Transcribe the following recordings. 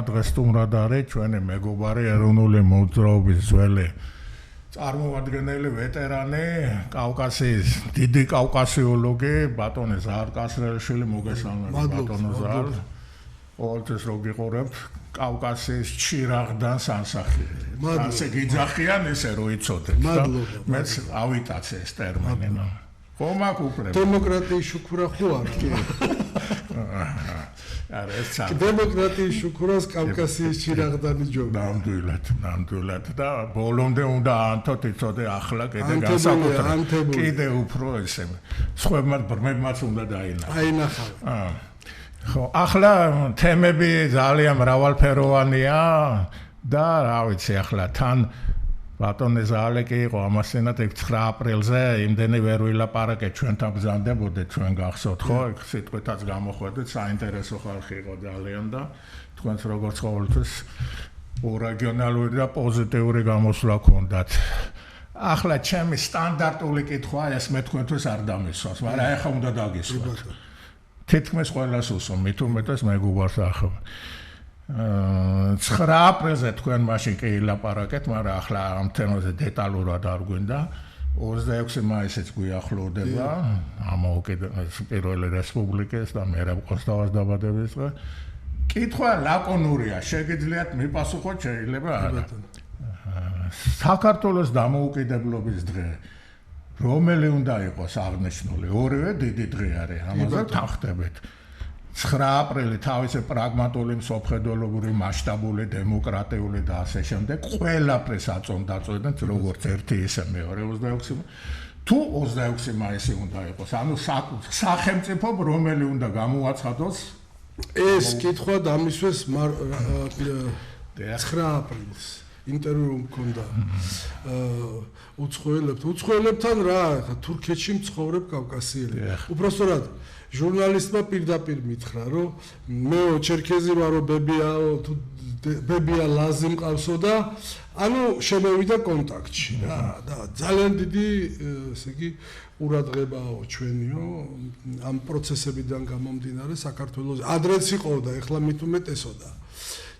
დღეს სტუმრად არის ჩვენი მეგობარი ეროვნული მოძრაობის ძველი წარმოადგენელი ვეტერანი კავკასიის დიდი კავკასიოლოგი ბატონი ზაარ კასრელიშვილი მოგესალმებით ბატონო ზაარ ყოველთვის რო გიყურებთ კავკასიის ჩირაღდან სანსახი ასე გიძახიან ესე რო იცოდეთ და მეც ავიტაც ეს ტერმინი ხომაკ უბრალოდ დემოკრატიის შუქურა ხო არ კი დემოკრატიის შუქურას კავკასიის ჩირაღდანი ჯობია ნამდვილად და ბოლომდე უნდა ანთოთ იცოდე ახლა კიდე განსაკუთრებით კიდე უფრო ესე სხვებმა ბრმებმაც უნდა დაინახავენ ხო ახლა თემები ძალიან მრავალფეროვანია და რა ვიცი ახლა თან ბატონი ზაალე კი იყო ამასთანავე 9 აპრილზე იმდენი ვერ ვილაპარაკეთ ჩვენთან ბრძანდებოდეთ ჩვენ გახსოვთ ხო სიტყვითაც გამოხვედით საინტერესო ხალხი იყო ძალიან და თქვენს როგორც ყოველთვის ორეგიონალური და პოზიტიური გამოსვლა ჰქონდათ ახლა ჩემი სტანდარტული კითხვა ეს მე თქვენთვის არ დამისვას მაგრამ ახლა უნდა დაგისვათ თითქმის ყველას უსვამ მით უმეტეს მეგობარს ახლა 9 აპრილზე თქვენ მაშინ კი ილაპარაკეთ, მაგრამ ახლა ამ თემაზე დეტალურად არ გვინდა. 26 მაისიც გვიახლოვდება ამოუკიდებლობის პირველი რესპუბლიკის და მერაბ კოსტავას დაბადების დღე. კითხვა ლაკონურია, შეგიძლიათ მიპასუხოთ შეიძლება არა. საქართველოს დამოუკიდებლობის დღე რომელი უნდა იყოს აღნიშნული? ორივე დიდი დღე არის, ამაზე თანხდებით. 9 აპრილი თავისი პრაგმატული მსოფლმხედველობური მასშტაბური დემოკრატიული და ასე შემდეგ ყველაფერს აწონდაწონდეთ როგორც ერთი ისე მეორე 26 თუ 26 მაისი უნდა იყოს ანუ სახელმწიფო რომელი უნდა გამოაცხადოს ეს კითხვა დამისვეს 9 აპრილს ინტერვიუ მქონდა უცხოელებთან რა თურქეთში მცხოვრებ კავკასიელი უпростоრად ჟურნალისტმა პირდაპირ მითხრა რომ მე ჩერქეზი ვარო ბებია ლაზი მყავსო და ანუ შემოვიდა კონტაქტში რა და ძალიან დიდი ესე იგი ყურადღებაო ჩვენიო ამ პროცესებიდან გამომდინარე საქართველოს ადრეც იყო და ეხლა მით უმეტესოდა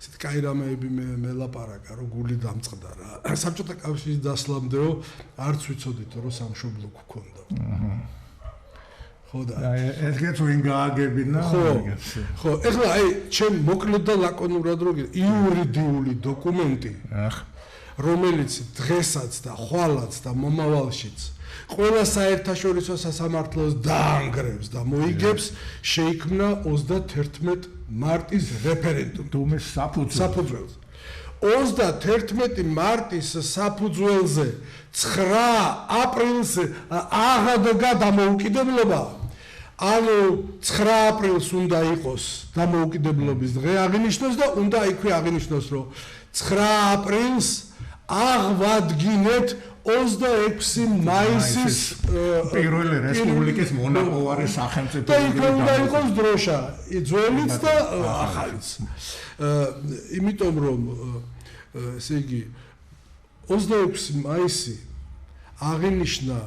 ესეთ კაი რამეები მე ლაპარაკა რომ გული დამწყდა რა საბჭოთა კავშირის დასლამდეო არც ვიცოდით რომ სამშობლო გქონდა ხო და ესეც ვინ გააგებინა ხო ეხლა აი ჩემ მოკლედ და ლაკონურად რო იურიდიული დოკუმენტი რომელიც დღესაც და ხვალაც და მომავალშიც ყველა საერთაშორისო სასამართლოს დაანგრევს და მოიგებს შეიქმნა 31 მარტის რეფერენდუმი დუმის საფუძველზე 31 მარტის საფუძველზე 9 აპრილს აღადგა დამოუკიდებლობა ანუ 9 აპრილს უნდა იყოს დამოუკიდებლობის დღე აღინიშნოს და უნდა იქვე აღინიშნოს რომ 9 აპრილს აღვადგინეთ 26 მაისის პირველი რესპუბლიკის მონაპოვარი სახელმწიფო და იქ უნდა იყოს დროშა ძველიც და ახალიც იმიტომ რომ ესე იგი 26 მაისი აღინიშნა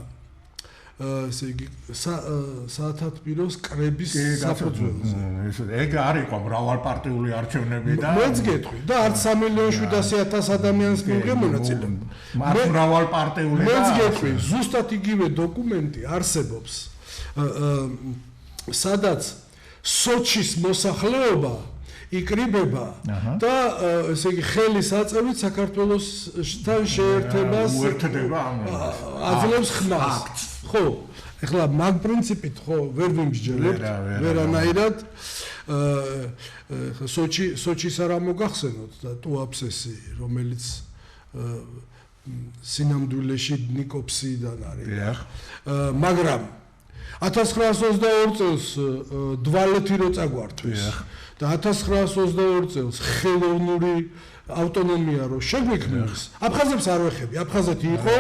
ესე იგი საათათბიროს კრების საფუძველზე ეგ არ იყო მრავალპარტიული არჩევნები და მეც გეტყვი და არც 3,700,000 ადამიანს მიგემონაწილეა მრავალპარტიული და მეც გეტყვი ზუსტად იგივე დოკუმენტი არსებობს სადაც სოჩის მოსახლეობა იკრიბება და ესე იგი ხელის აწევით საქართველოსთან შეერთებას უერთდება აძლევს ხმას ხო ეხლა მაგ პრინციპით ხო ვერ ვიმსჯელებთ ვერანაირად სოჩის არ მოგახსენოთ და ტუაფსესი რომელიც სინამდვილეში ნიკოფსიიდან არის მაგრამ 1922 წელს დვალეთი რო წაგვართვეს და 1922 წელს ხელოვნური ავტონომია რო შეგვიქმნეს აფხაზებს არ ვეხები აფხაზეთი იყო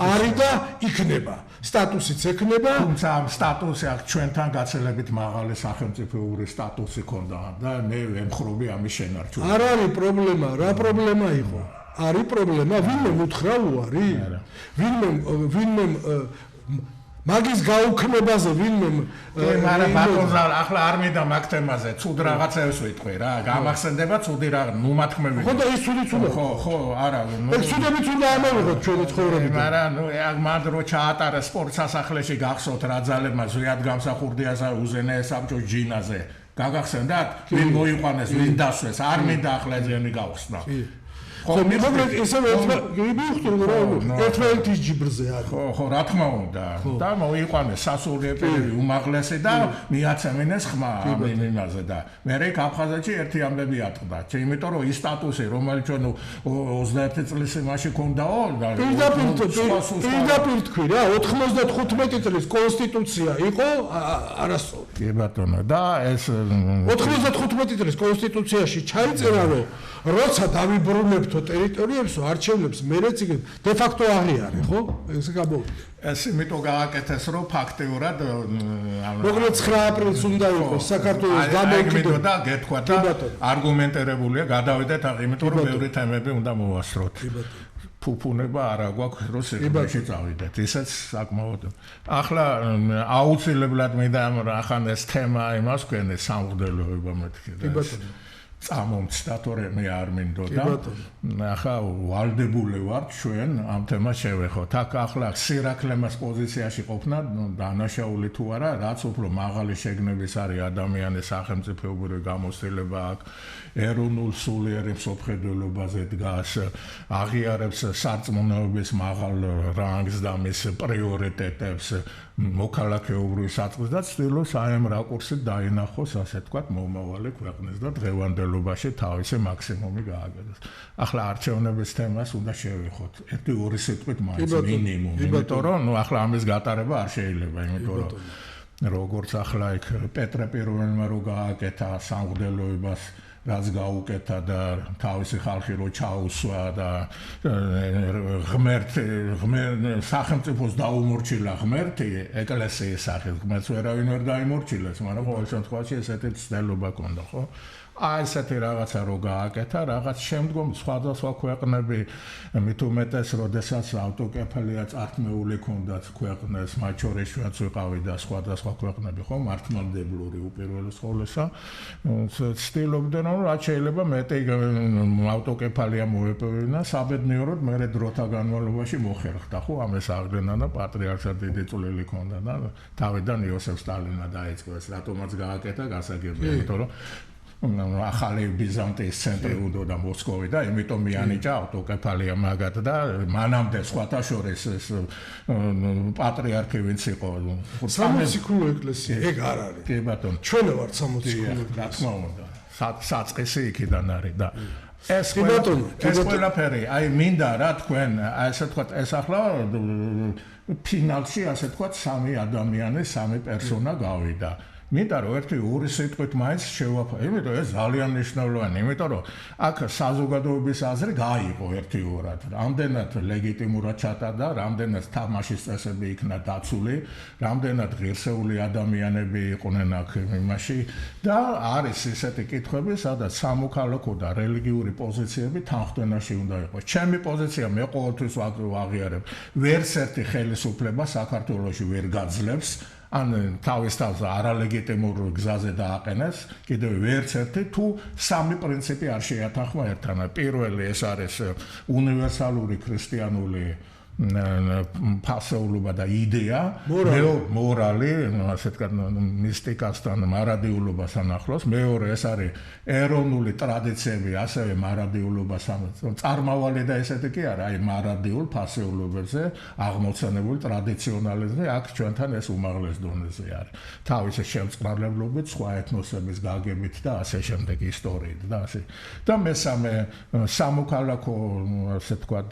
არის და იქნება სტატუსიც ექნება თუმცა ამ სტატუსი აქ ჩვენთან გაცილებით მაღალი სახელმწიფოური სტატუსი ჰქონდა და მე ვემხრობი ამის შენარჩუნებას არ არის პრობლემა რა პრობლემა იყო არის პრობლემა ვინმე მუთხრა უარი ვინმე მაგის გაუქმებაზე ვინმე მაგრამ ბატონო ახლა არ მინდა მაგ თემაზე ცუდ რაღაცებს ვიტყვი რა გამახსენდება ცუდი რაღაც ნუ მათქმევი ხო და ის ცუდი ხო არა ეს ცუდებიც უნდა ამოვიღოთ ჩვენი ცხოვრებიდან მაგრამ მანდ რო ჩაატარა სპორტ სასახლეში გახსოვთ რა ძალებმა ზვიად გამსახურდიასა უზენე საბჭოს ჯინაზე გაგახსენდათ ვინ მოიყვანეს ვინ დასვეს არ მინდა ახლა ძენი გავხსნა ხო მაგრამ ესე მივხვდი რომ ერთმანეთის ჯიბრზე არის ხო რა თქმა უნდა და მოიყვანეს სასულიერო უმაღლესი და მიაცემინეს ხმა ამ იმაზე და მე აფხაზეთში ერთი ამბები ატყდა იმიტომ რომ ის სტატუსი რომელიც ჩვენ 21 წლის იმაში ქონდაო და პირდაპირ თქვი რა 95 წლის კონსტიტუცია იყო არასწორი კი ბატონო და ეს 95 წლის კონსტიტუციაში ჩაიწერა რომ როცა დავიბრუნებთო ტერიტორიებს არჩევნებს მერეც იგი დე ფაქტო აღიარე ხო ესე გამოვიდა ეს იმიტომ გააკეთეს რომ ფაქტიურად მოკლედ 9 აპრილს უნდა იყოს საქართველოს დამოუკიდებლობა და გეთქვა და არგუმენტირებულია გადავიდეთ აღ იმიტომ რომ ბევრი თემები უნდა მოვასწროთ ფუფუნება არა გვაქვს რომ სიყვარული წავიდეთ ისეც საკმაოდ ახლა აუცილებლად მინდა ახან ეს თემა იმას ქვენე სამღვდელოება მეთქი კი ბატონო წამომცდათ მე არ მინდოდა ახლა ვალდებული ვართ ჩვენ ამ თემას შევეხოთ აქ ახლა სირაკლემას პოზიციაში ყოფნა დანაშაული თუ არა რაც უფრო მაღალი შეგნების არის ადამიანის სახელმწიფოებრივი გამოცდილება აქ ეროვნულ სულიერებს ოფხედელობაზე დგას აღიარებს სარწმუნოების მაღალ რანგს და მის პრიორიტეტებს მოქალაქეობრივი საწყის და ცდილობს აი ამ რაკურსით დაინახოს ასე თქვა მომავალი ქვეყნის და დღევანდელობაში თავისი მაქსიმუმი გააკეთოს. ახლა არჩევნების თემას უნდა შევეხოთ. ერთი ორი სიტყვით მაინც მინიმუმ, იმიტომ რომ ახლა ამის გატარება არ შეიძლება, იმიტომ რომ როგორც ახლა იქ პეტრე პირველმა რო გააკეთა სამღვდელოებას რაც გაუკეთა და თავისი ხალხი რო ჩაუსვა და ღმერთ სახელმწიფოს დაუმორჩილა ღმერთი ეკლესიის სახით ღმერთს ვერავინ ვერ დაიმორჩილეს მაგრამ ყოველ შემთხვევაში ესეთი ცდელობა ქონდა ხო აი ესეთი რაღაცა რო გააკეთა რაღაც შემდგომ სხვადასხვა ქვეყნები მით უმეტეს როდესაც ავტოკეფალია წართმეული ქონდათ ქვეყნებს მათ შორის შუაც ვიყავი და სხვადასხვა ქვეყნები ხო მართლმადიდებლური უპირველეს ყოვლისა ცდილობდნენ რომ რაც შეიძლება მეტი ავტოკეფალია მოეპოვებინა საბედნიეროდ მე დროთა განმავლობაში მოხერხდა ხო ამას აღდგენა და პატრიარქად დიდი წვლილი ქონდა და თავიდან იოსებ სტალინმა დაიწყო ეს რატომაც გააკეთა გასაგებია იმიტომ რომ ახალი ბიზანტიის ცენტრი უდოდა მოსკოვი და იმიტომ მიანიჭა ავტოკეფალია მაგათ და მანამდე სხვათა შორის ეს პატრიარქი ვინც იყო 60 ქულო ეკლესია ეგ არ არის კი ბატონო ჩვენ ვართ 60 ქულო რა თქმა უნდა საწყისი იქიდან არის და ეს ყველაფერი აი მინდა რა თქვენ ასე თქვა ეს ახლა ფინალში ასე თქვა სამი ადამიანი სამი პერსონა გავიდა მინდა რომ ერთი ორი სიტყვით მაინც შევაფა იმიტომ ეს ძალიან მნიშვნელოვანია იმიტომ რომ აქ საზოგადოების აზრი გაიყო ერთიურად რამდენად ლეგიტიმურად ჩატარდა რამდენად თამაშის წესები იქნა დაცული რამდენად ღირსეული ადამიანები იყვნენ აქ იმაში და არის ესეთი კითხვები სადაც სამოქალაქო და რელიგიური პოზიციები თანხმდენაში უნდა იყოს ჩემი პოზიცია მე ყოველთვის ვაღიარებ ვერც ერთი ხელისუფლება საქართველოში ვერ გაძლევს ან თავის თავს არალეგიტიმურ გზაზე დააყენეს კიდევ ვერც ერთი თუ სამი პრინციპი არ შეათანხმა ერთმანეთს პირველი ეს არის უნივერსალური ქრისტიანული ფასეულობა და იდეა მორალი ასე ვთქვათ მისტიკასთან მარადიულობასთან ახლოს მეორე ეს არის ეროვნული ტრადიციები ასევე მარადიულობასთან წარმავალი და ესეთი კი არა აი მარადიულ ფასეულობებზე აღმოცენებული ტრადიციონალიზმი აქ ჩვენთან ეს უმაღლეს დონეზე არის თავისი შემწყნარებლობით სხვა ეთნოსების გაგებით და ასე შემდეგ ისტორიით და ასე და მესამე სამოქალაქო ასე ვთქვათ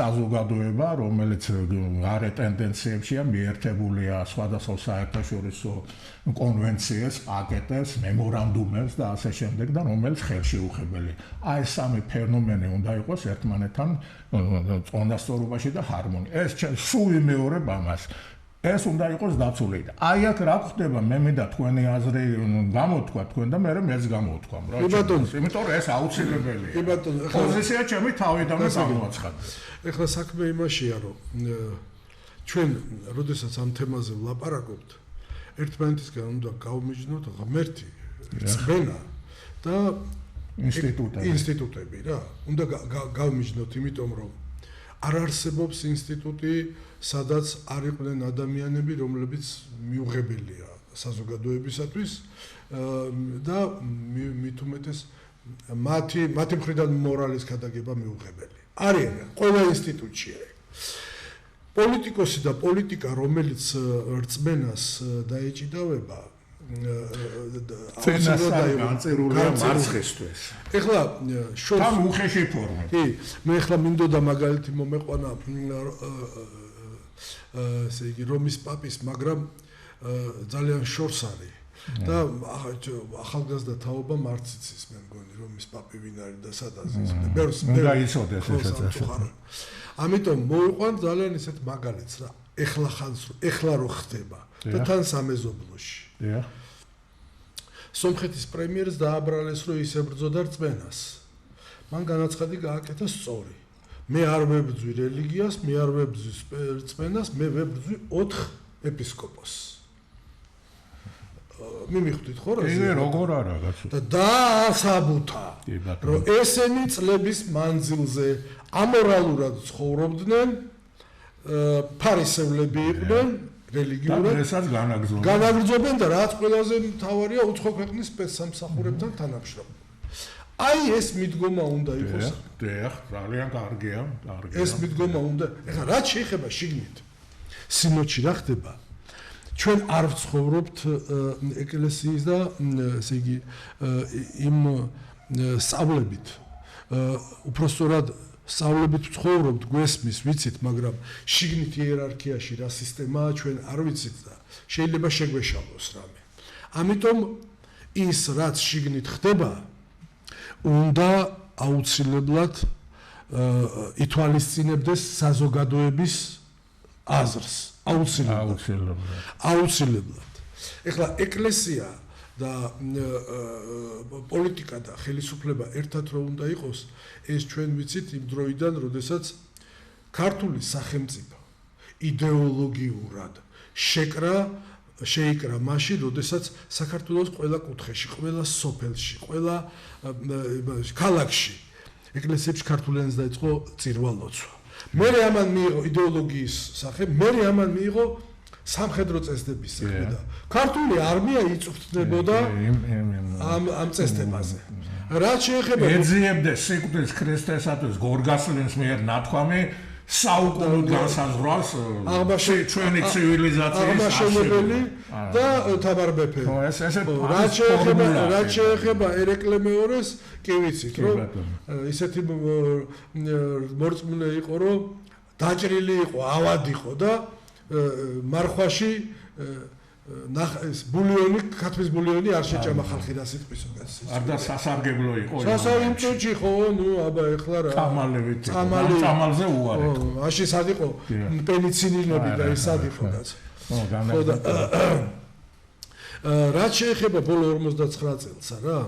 საზოგადოება რომელიც გარე ტენდენციებშია მიერთებულია სხვადასხვა საერთაშორისო კონვენციებს, პაკეტებს, მემორანდუმებს და ასე შემდეგ და რომელიც ხელშეუხებელი. აი სამი ფენომენი უნდა იყოს ერთმანეთთან წონასწორობაში და ჰარმონია. ეს სულ იმეორებ ამას. ეს უნდა იყოს დაცული. აი აქ რა ხდება მე მინდა თქვენი აზრი გამოთქვა თქვენ და მე მეც გამოვთქვამ რა. იმიტომ რომ ეს აუცილებელია. კი ბატონო, პოზიცია ჩემი თავიდანვე გამოაცხადა. ეხლა საქმე იმაშია რომ ჩვენ როდესაც ამ თემაზე ვლაპარაკობთ, ერთმანეთისგან უნდა გავმიჯნოთ ღმერთი, რწმენა და ინსტიტუტები რა. უნდა გავმიჯნოთ, იმიტომ რომ არ არსებობს ინსტიტუტი, სადაც არ იყვნენ ადამიანები, რომლებიც მიუღებელია საზოგადოებისათვის და მით უმეტეს მათი მხრიდან მორალის გადაგება მიუღებელი. არიან ყველა ინსტიტუტში. პოლიტიკოსი და პოლიტიკა, რომელიც რწმენას დაეჭიდავება, განწერულია მარცხესთვის. ეხლა შორს უხეში ფორმა. კი, მე ეხლა მინდოდა მაგალითი მომეყვანა ესე იგი რომის პაპის, მაგრამ ძალიან შორს არის. და ახალგაზრდა თაობა მარც იცის, მე მგონი რომის პაპი ვინ არის და სადაც ის. უნდა იცოდეს ესეც. ამიტომ მოვიყვან ძალიან ისეთ მაგალითს რა. ეხლა რო ხდება და თან სამეზობლოში. დიახ. სომხეთის პრემიერს დააბრალეს, რომ ის ებრძოდა რწმენას. მან განაცხადი გააკეთა სწორი. მე არ ვებრძვი რელიგიას, მე არ ვებრძვი რწმენას, მე ვებრძვი 4 ეპისკოპოსს. მიმიხვდით ხო რა? როგორ არა კაცო. და დაასაბუთა, რომ ესენი წლების მანძილზე ამორალურად ცხოვრობდნენ, ფარისევლები იყვნენ, რელიგიურად განაგრძობენ და რაც ყველაზე მთავარია უცხო ქვეყნის სპეცსამსახურებთან თანამშრომლობა. აი ეს მიდგომა უნდა იყოს. დიახ, ძალიან კარგია, ეს მიდგომა უნდა. ეხლა რაც შეეხება შიგნით სინოდში რა ხდება? ჩვენ არ ვცხოვრობთ ეკლესიის და ესე იგი იმ სწავლებით. უпростоრად სწავლებით ვცხოვრობთ, გვესმის, ვიცით, მაგრამ შიგნით იერარქიაში რა სისტემაა ჩვენ არ ვიცით და შეიძლება შეგვეშალოს რამე. ამიტომ ის რაც შიგნით ხდება, უნდა აუცილებლად ითვალისწინებდეს საზოგადოების აზრს. აუცილებლად. ეხლა ეკლესია და პოლიტიკა და ხელისუფლება ერთად რო უნდა იყოს, ეს ჩვენ ვიცით იმ დროიდან, როდესაც ქართული სახელმწიფო იდეოლოგიურად შეიკრა მაშინ, როდესაც საქართველოს ყველა კუთხეში, ყველა სოფელში, ყველა ქალაქში ეკლესიებში ქართული ენის დაიწყო წირვა-ლოცვა. მე ამან მიიღო იდეოლოგიის სახე, მე ამან მიიღო სამხედრო წესდების სახე და ქართული არმია იწვრთნებოდა ამ წესდებაზე. რაც შეეხება ეძიებდეს სიკვდილს ქრისტესათვის გორგასლინს მიერ ნათქვამი საუკუნოდ განსაზღვრავს ჩვენი ცივილიზაციის აღმაშენებელი და თამარ მეფე. რაც შეეხება ერეკლე მეორეს, კი ვიცით, რომ ისეთი მორწმუნე იყო, რომ დაჭრილი იყო, ავად იყო და მარხვაში ბულიონი, ქათმის ბულიონი არ შეჭამა ხალხი და სიტყვის უკაც. არ და სასარგებლო იყო. სასარგებლოჩი ხო, ნუ აბა ეხლა რა. წამალზე უარეთ. მაშინ სად იყო პენიცილინები და ის სად იყო რაც. ხო და რაც შეეხება ბოლო 59 წელსა რა.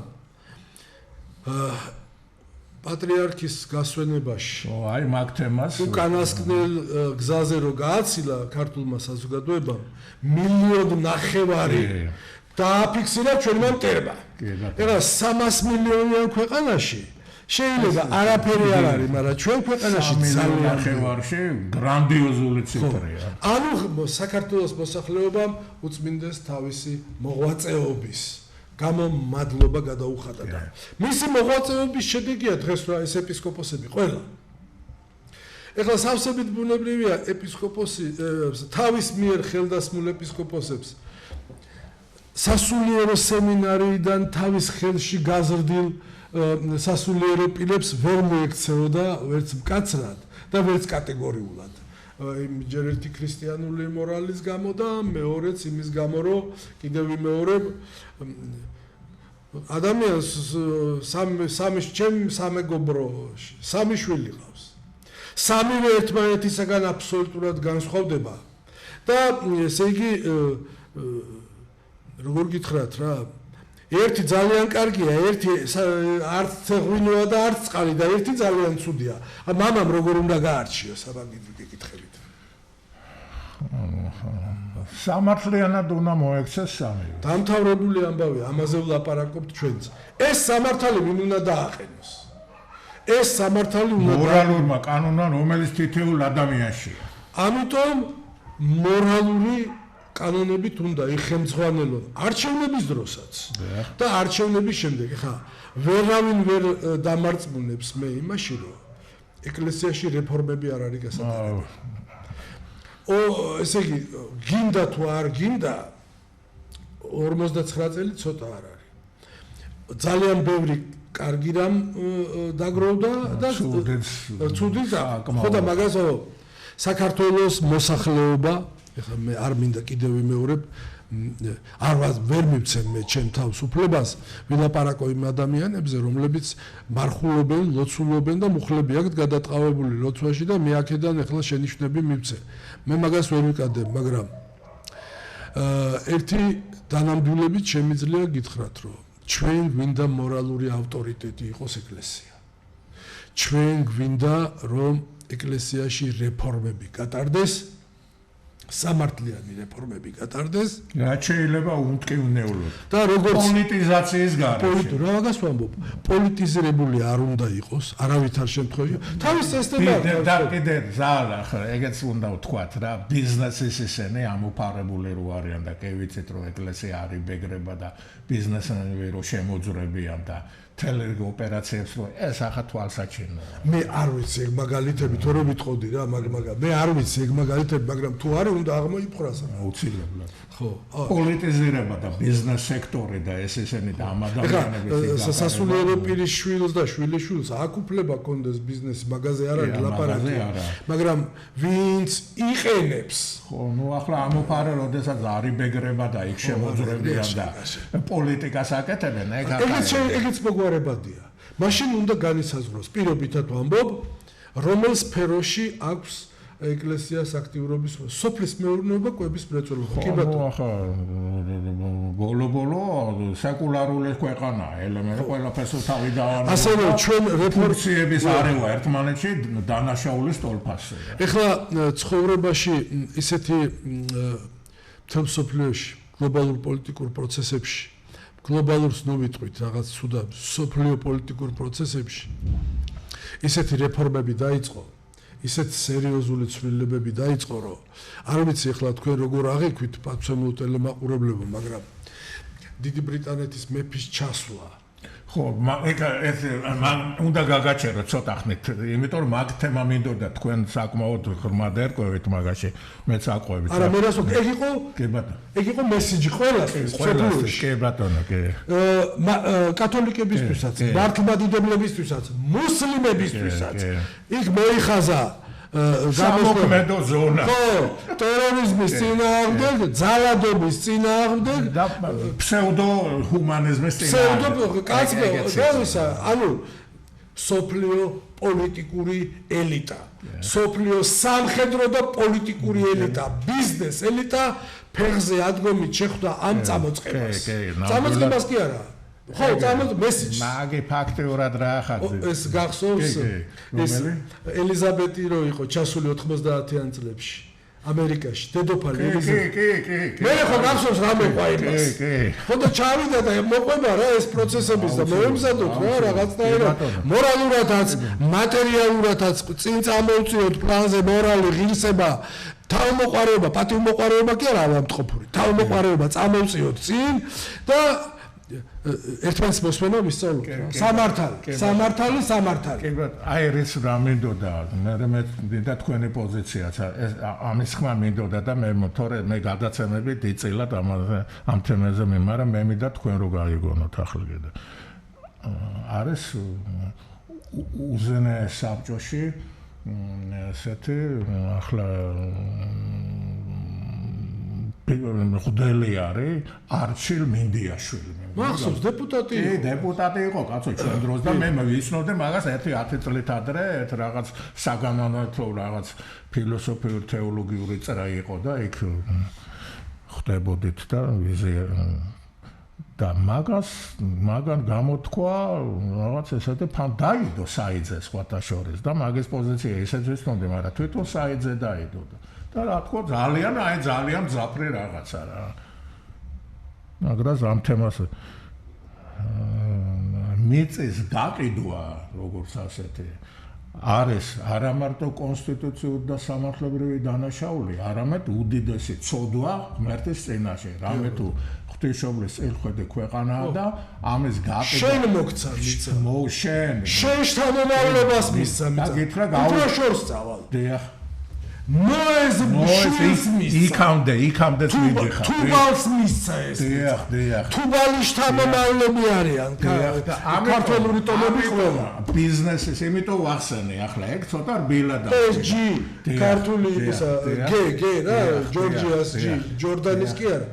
პატრიარქის გასვენებაში. აი მაგ თემას უკანასკნელ გზაზე რო გააცილა ქართულმა საზოგადოებამ 1.5 მილიონ დააფიქსირა ჩვენმა მტერმა. ეხლა 300 მილიონიან ქვეყანაში შეიძლება არაფერი არ არის, მაგრამ ჩვენ ქვეყანაში ძალიან ნახევარში გრანდიოზული ციფრია. ანუ საქართველოს მოსახლეობამ უწმინდეს თავისი მოღვაწეობის გამომადლობა გადაუხადა და მისი მოღვაწეობის შედეგია დღეს რა ეს ეპისკოპოსები ყველა. ეხლა სავსებით ბუნებრივია ეპისკოპოსი თავის მიერ ხელდასმულ ეპისკოპოსებს სასულიერო სემინარიიდან თავის ხელში გაზრდილ სასულიერო პირებს ვერ მოექცეოდა ვერც მკაცრად და ვერც კატეგორიულად. ჯერ ერთი ქრისტიანული მორალის გამო და მეორეც იმის გამო, რომ კიდევ ვიმეორებ ადამიანს სამეგობრო სამი შვილი ყავს. სამივე ერთმანეთისაგან აბსოლუტურად განსხვავდება და ესე იგი როგორ გითხრათ რა ერთი ძალიან კარგია, ერთი არც ღვინოა და არც წყალი და ერთი ძალიან ცუდია. მამამ როგორ უნდა გაარჩიოს, აბა გიკითხებით. სამართლიანად უნდა მოექცეს სამივე. დამთავრებული ამბავი, ამაზე ვლაპარაკობთ ჩვენც. ეს სამართალი ვინ უნდა დააყენოს? ეს სამართალი უნდა მორალურმა კანონმა, რომელიც თითოეულ ადამიანშია. ამიტომ მორალური კანონებით უნდა იხელმძღვანელონ არჩევნების დროსაც და არჩევნების შემდეგ. ხა ვერავინ ვერ დამარწმუნებს მე იმაში, რომ ეკლესიაში რეფორმები არ არის გასატარებელი. ესე იგი, გინდა თუ არ გინდა 59 წელი ცოტა არ არის. ძალიან ბევრი კარგი რამ დაგროვდა და ცუდი და ხო და მაგას საქართველოს მოსახლეობა, ეხლა მე არ მინდა კიდევ ვიმეორებ, არ ვერ მივცემ მე ჩემ თავს უფლებას ვილაპარაკო იმ ადამიანებზე, რომლებიც მარხულობენ, ლოცულობენ და მუხლები აქვთ გადატყავებული ლოცვაში და მე აქედან ეხლა შენიშვნები მივცე. მე მაგას ვერ ვიკადებ, მაგრამ ერთი დანამდვილებით შემიძლია გითხრათ, რომ ჩვენ გვინდა მორალური ავტორიტეტი იყოს ეკლესია. ჩვენ გვინდა რომ ეკლესიაში რეფორმები გატარდეს, სამართლიანი რეფორმები გატარდეს, რაც შეიძლება უმტკივნეულოდ და როგორც პოლიტიზაციის გარეშე. რა მაგას ვამბობ, პოლიტიზირებული არ უნდა იყოს არავითარ შემთხვევაში. თავის სისტემა და კიდე ზალა ხო, ეგეც უნდა ვთქვათ რა, ბიზნესის ისინი ამოფარებული რო არიან და კი ვიცით რომ ეკლესია არის ბეგრება და ბიზნესები რო შემოძრებიან და ტელეოპერაციებს რო ეს ახლა თვალსაჩინოა. მე არ ვიცი ეგ მაგალითები თორე ვიტყოდი რა, მე არ ვიცი ეგ მაგალითები, მაგრამ თუ არის უნდა აღმოიფხრას რა. აუცილებლად. ხო, პოლიტიზირება და ბიზნეს სექტორი და ეს ესენი და ამ ადამიანების სასულიერო პირის შვილს და შვილიშვილს აქ უფლება კონდეს ბიზნესი, მაგაზე არ არის ლაპარაკი. მაგრამ ვინც იყენებს, ხო, ნუ ახლა ამოფარე, როდესაც არის ბეგრება და იქ შემოძრებიან და პოლიტიკას აკეთებენ, ეგეც მოგვარებადია. მაშინ უნდა განისაზღვროს, პირობითად ვამბობ, რომელ სფეროში აქვს ეკლესიას აქტიურობის სოფლის მეურნეობა, კვების მრეწველობა. კი ბატონო. ახლა ბოლო სეკულარული ქვეყანაა, ელემენტი ყველაფერს თავი დავანა. ასე რომ ჩვენ რეფორმაციების არევა ერთმანეთში დანაშაულის ტოლფასია. ეხლა ცხოვრებაში ისეთი მთელ მსოფლიოში გლობალურ პოლიტიკურ პროცესებში გლობალურს ნოვიტყვით რაღაც სუდა სოფლიო პოლიტიკურ პროცესებში ისეთი რეფორმები დაიწყო, ისეთი სერიოზული ცვლილებები დაიწყო, რომ არ ვიცი ახლა თქვენ როგორ აღიქვით პაცემულ ტელემაყურებლებო, მაგრამ დიდი ბრიტანეთის მეფის ჩასვლა. ხო, ეს უნდა გაგაჩეროთ ცოტა ხნით, იმიტომ რომ მაგ თემა მინდოდა თქვენ საკმაოდ ღრმად ერკვევით მაგაში, მეც აყვევით. არა, მე რას ვქ, ეგ იყო მესიჯი ყველასთვის, კი ბატონო, კი. კათოლიკებისთვისაც, მართლმადიდებლებისთვისაც, მუსლიმებისთვისაც. იქ მოიხაზა სამოქმედო ზონა. ხო, ტერორიზმის წინააღმდეგ, ძალადობის წინააღმდეგ და ფსევდო ჰუმანიზმის წინააღმდეგ. ანუ სოფლიო პოლიტიკური ელიტა, სოფლიო სამხედრო და პოლიტიკური ელიტა, ბიზნეს ელიტა ფეხზე ადგომით შეხვდა ამ წამოწყებას. წამოწყებას კი არა. ხო, მესიჯი. მაგი ფაქტიურად რა ხარჯი. ეს გახსოვს ეს ელიზაბეტი რო იყო ჩასული 90-იან წლებში ამერიკაში, დედოფალი ელიზაბეტი. კი. მე ხო გახსოვს რა მეყვა იმას. ხო და ჩავიდა და მოყვება რა ეს პროცესების და მოემზადოთ რა რაღაცნაირად მორალურადაც, მატერიალურადაც წინ წამოვწიოთ პლანზე მორალი ღირსება, თავმოყარეობა, პატივმოყარეობა კი არა ამამტყოფური. თავმოყარეობა წამოვწიოთ წინ და ერთმანეთს მოსმენა ვისწავლოთ. სამართალი. კი ბატონო, აი ეს რა მინდოდა, მე მინდა თქვენი პოზიციაც, ამის ხმა მინდოდა და მე თორე მე გადაცემები დიწილად ამ თემაზე მაგრამ მე მინდა თქვენ რო გაიგონოთ ახლა კიდე. არის უზენაეს საბჭოში ესეთი ახლა ხდელი არის არჩილ მინდიაშვილი. მახსოვს დეპუტატი იყო. დეპუტატი იყო კაცო ჩვენ დროს და მე ვიცნობდი მაგას 1-10 წლით ადრე რაღაც საგანმანათლებლო რაღაც ფილოსოფიური თეოლოგიური წრე იყო და იქ ხდებოდით და ვიზია და მაგან გამოთქვა რაღაც ესეთი დაიდო საიძე სხვათა შორის და მაგის პოზიცია ისეც ვიცნობდი, მაგრამ თვითონ საიძე დაიდო. და რა თქმა უნდა ძალიან მძაფრი რაღაცა რა. მაგრამ ამ თემას მიწის გაყიდვა როგორც ასეთი არის არა მარტო კონსტიტუციური და სამართლებრივი დანაშაული, არამედ უდიდესი ცოდვა ღმერთის წინაშე. რამე თუ ღვთისმშობლის წილხვედი ქვეყანაა და ამის გაყიდვა შენ მოგცა მიწა. შენ შთამომავლობას მისცა მიწა. და გითხრა უფრო შორს წავალ. დიახ. მოეს იქამდე მიდიხარ. თუბალს მისცა ეს. დიახ. თუბალის შთამომავლები არიან. ქართული ტომები ყველა. ბიზნესის, იმიტომ ვახსენე ახლა ეგ ცოტა რბილა და PSG ქართული ისა გე რა ჯორჯიას ჯორდანის კი არა.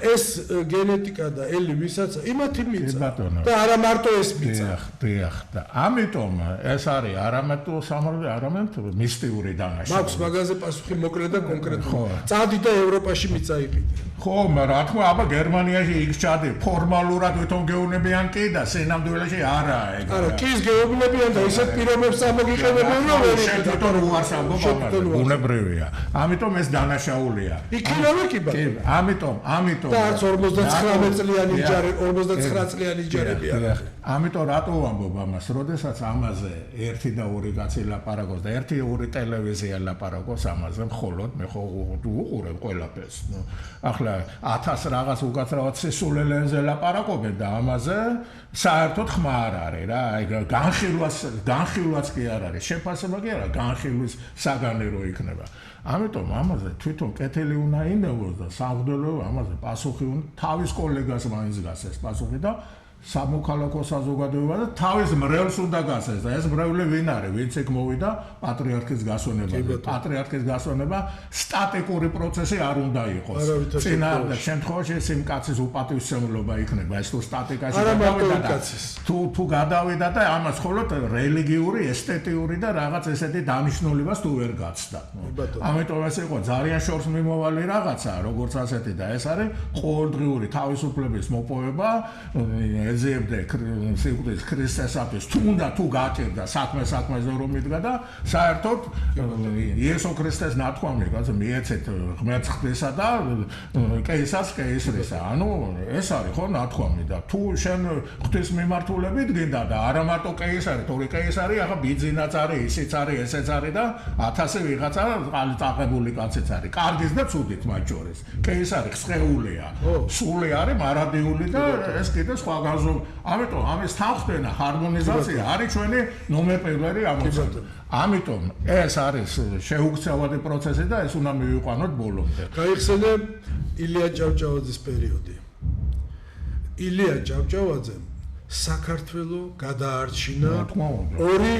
ეს გენეტიკა და ელი ვისაც იმათი მიწა და არა მარტო ეს მიწა. დიახ. და ამიტომ ეს არის არამედ სამართლებრივი, არამედ მისტიური დანაშაული. მაქვს მაგაზე პასუხი მოკლე და კონკრეტული. წადი და ევროპაში მიწა იყიდე. ხო, რა თქმა უნდა, აბა გერმანიაში იქ ჩადი, ფორმალურად ვითომ გეუნებიან კი და სინამდვილეში არაა ეგ. არა, კის გეუბნებიან და ისეთ პირობებს ამოგიყენებენ, რომ ვერ შეთვითონ უარს ამბობ, ბუნებრივია. ამიტომ ეს დანაშაულია. იქნებოდა კი ბატონო. ამიტომ და არც 59 წლიანი ჯარი, 59 წლიანი ჯარები არა. ამიტომ რატო ვამბობ ამას, როდესაც ამაზე 1 და 2 კაცი ლაპარაკობს და 1-2 ტელევიზია ლაპარაკობს ამაზე, მხოლოდ მე ხო უყურებ ყველაფერს. ახლა 1000 რაღაც უკაცრავად სისულელენზე ლაპარაკობენ და ამაზე საერთოდ ხმა არ არის რა. აი განხილვაც კი არ არის. შეფასება კი არა, განხილვის საგანი რო იქნება. ამიტომ ამაზე თვითონ კეთილი უნდა ინდევოს და სამღვდელო ამაზე პასუხი უნდა თავის კოლეგას მაინც გასცეს პასუხი და სამოქალაქო საზოგადოება და თავის მრევლს უნდა გასცეს და ეს მრევლი ვინ არის? ვინც ეგ მოვიდა პატრიარქის გასვენებაზე. პატრიარქის გასვენება სტატიკური პროცესი არ უნდა იყოს. წინააღმდეგ შემთხვევაში ეს იმ კაცის უპატივისმცემლობა იქნება. ეს თუ სტატიკაში გადავიდა და თუ გადავიდა და ამას მხოლოდ რელიგიური, ესთეტიური და რაღაც ესეთი დანიშნულებას თუ ვერ გაცდა. ამიტომ ეს იყო ძალიან შორს მიმოვალი რაღაცა, როგორც ასეთი და ეს არის ყოველდღიური თავისუფლების მოპოვება ეძებდა სიკვდილის ქრისტესათვის თუნდა თუ გაჭირდა საქმეზე რომ მიდგა და საერთოდ იესო ქრისტეს ნათქვამი გასა მიეცეთ ღმერთს ღვთისა და კეისარს კეისრისა. ანუ ეს არის ხო ნათქვამი და თუ შენ ღვთის მიმართულებით გინდა და არა მარტო კეისარი, თორე კეისარი ახლა ბიძინაც არის, ისიც არის, ესეც არის და 1000 ვიღაცა წაყებული კაციც არის. კარგის და ცუდით მათ შორის. კეისარი ხსხეულია, სული არის მარადიული და ეს კიდე სხვა ამიტომ ამის თანხმდენა ჰარმონიზაცია არის ჩვენი ნომერ პირველი ამოცანა. ამიტომ ეს არის შეუქცევადი პროცესი და ეს უნდა მივიყვანოთ ბოლომდე. გაიხსენე ილია ჭავჭავაძის პერიოდი. ილია ჭავჭავაძემ საქართველო გადაარჩინა ორი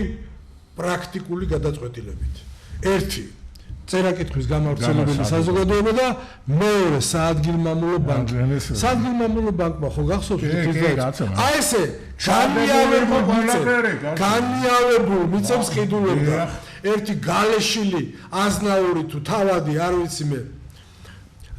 პრაქტიკული გადაწყვეტილებით. ერთი წერა-კითხვის გამავრცელებელი საზოგადოება და მეორე საადგილმამულო ბანკი. საადგილმამულო ბანკმა ხო გახსოვთ აი ესე განიავებულ მიწებს ყიდულებდა. ერთი გალეშილი აზნაური თუ თავადი არ ვიცი მე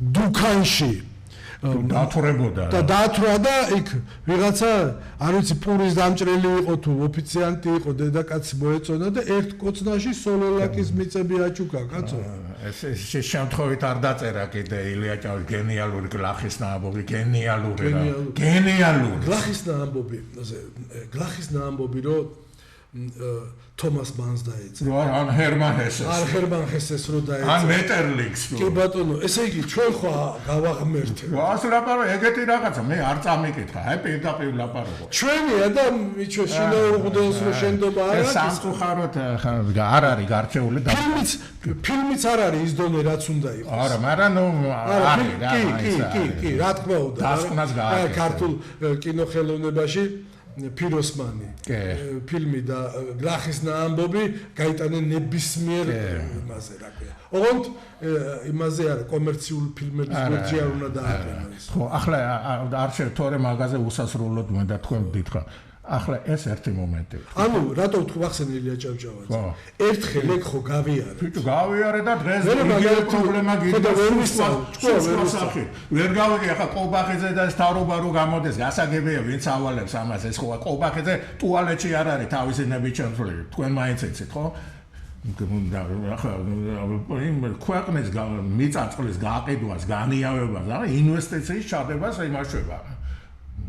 დუქანში დათვრებოდა და დათვრა და იქ ვიღაცა არ ვიცი პურის დამჭრელი იყო თუ ოფიციანტი იყო დედაკაცი მოეწონა და ერთ კოცნაში სოლოლაკის მიწები აჭუკა კაცო. ეს შემთხვევით არ დაწერა კიდე ილია ჭავჭავაძის გენიალური გლახისნა ამბობი გენიალური გლახისნა ამბობი რომ თომას მანს დაეცა. ან ჰერმან ჰესეს. ან ჰერმან ჰესეს რო დაეცა. ან მეტერლინგს. კი ბატონო, ესე იგი ჩვენ ხო გავაღმერთე. ასე ლაპარო ეგეთი რაღაცა მე არ წამიკითხა. აი პირდაპირ ლაპარაკო. ჩვენია და მიჩვე შინაურღუდენს რო შენდობა არ არის. სამწუხაროდ არ არის გარჩეული და ფილმიც არ არის ის დონე რაც უნდა იყოს. არა, მაგრამ ნუ არის რა. კი, რა თქმა უნდა. დასკვნას გააკეთა. ქართულ კინოხელოვნებაში ფიროსმანი ფილმი და გლახისნა ამბობი გაიტანენ ნებისმიერ იმაზე რა ქვია. ოღონდ იმაზე არა კომერციული ფილმების ბურჯი არ უნდა დააყენოს. ხო, ახლა არ შევთორე მაგაზე უსასრულოდ მე და თქვენ დიდხარ. ახლა ეს ერთი მომენტი. ანუ რატო თუ ვახსენე ილია ჭავჭავაძე? ერთხელ ეგ ხო გავიარე. ბიჭო გავიარე და დღეს იგი პრობლემა გიდგა. ვერ გავიგე ახლა ყობახიძე და სტარობა რო გამოდეს, გასაგებია ვინც ავალებს ამას ეს ხო ყობახიძე ტუალეტში არ არის თავისი ნებიჩემსვლელი. თქვენ მაინც იცით ხო? იმ ქვეყნის მიწაწვლის გაყიდვას, განიავებას და ინვესტიციის ჩადებას იმაშება.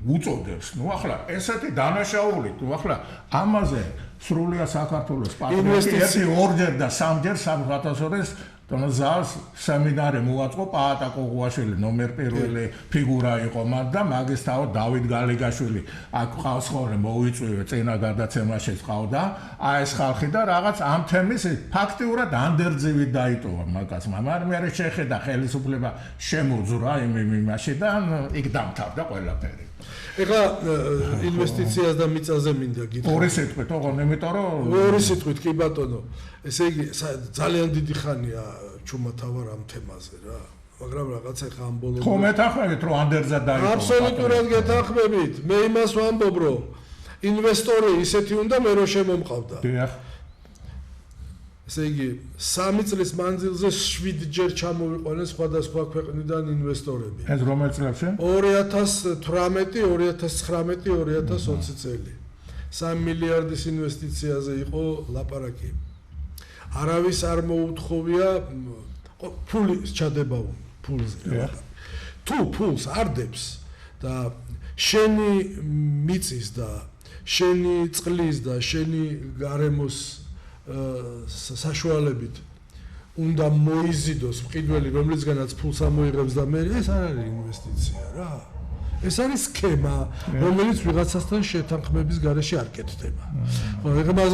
უწოდებს. ნუ ახლა ესეთი დანაშაული, ნუ ახლა ამაზე სრულია საქართველოს პატრიოტი 2-ჯერ და 3-ჯერ 2002-ის ზავს სემინარი მოაწყო პაატა კოღუაშვილი ნომერ 1 ფიგურა იყო მან და მაგის თავად დავით გალიგაშვილი აქ ყავს ხოლმე მოიწვიე წინა გადაცემაში ყავდა აი ეს ხალხი და რაღაც ამ თემის ფაქტიურად ანდერძივით დაიტოვა მაგას მაგრამ მე შეხედა ხელისუფლება შემოძრა იმაში და იქ დამთავრდა ყველაფერი ეხლა ინვესტიციას და მიწაზე მინდა გითხრა. ორი სიტყვით, ოღონდ, იმიტომ რომ ორი სიტყვით, კი ბატონო. ესე იგი, ძალიან დიდი ხანია ჩუმათავარ ამ თემაზე რა. მაგრამ რაღაცა ხა ამ ბოლოს ხო მეთანხმებით, რომ ანდერძად დაიწყო. აბსოლუტურად გეთანხმებით. მე იმას ვამბობ, რომ ინვესტორი ისეთი უნდა მე რო შემომყავდა. დიახ. ესე იგი, 3 წლის მანძილზე 7-ჯერ ჩამოვიყვანეს სხვადასხვა ქვეყნიდან ინვესტორები. ეს რომელ წლებში? 2018, 2019, 2020 წელი. 3 მილიარდის ინვესტიციაზე იყო ლაპარაკი. არავის არ მოუთხოვია ფული ჩადება ფულზე. თუ ფულს არდებს და შენი მიწის და შენი წყლის და შენი გარემოს საშუალებით უნდა მოიზიდოს მყიდველი რომლისგანაც ფულს ამოიღებს და მე ეს არ არის ინვესტიცია რა ეს არის სქემა რომელიც ვიღაცასთან შეთანხმების გარეშე არ კეთდება ხო ეხლა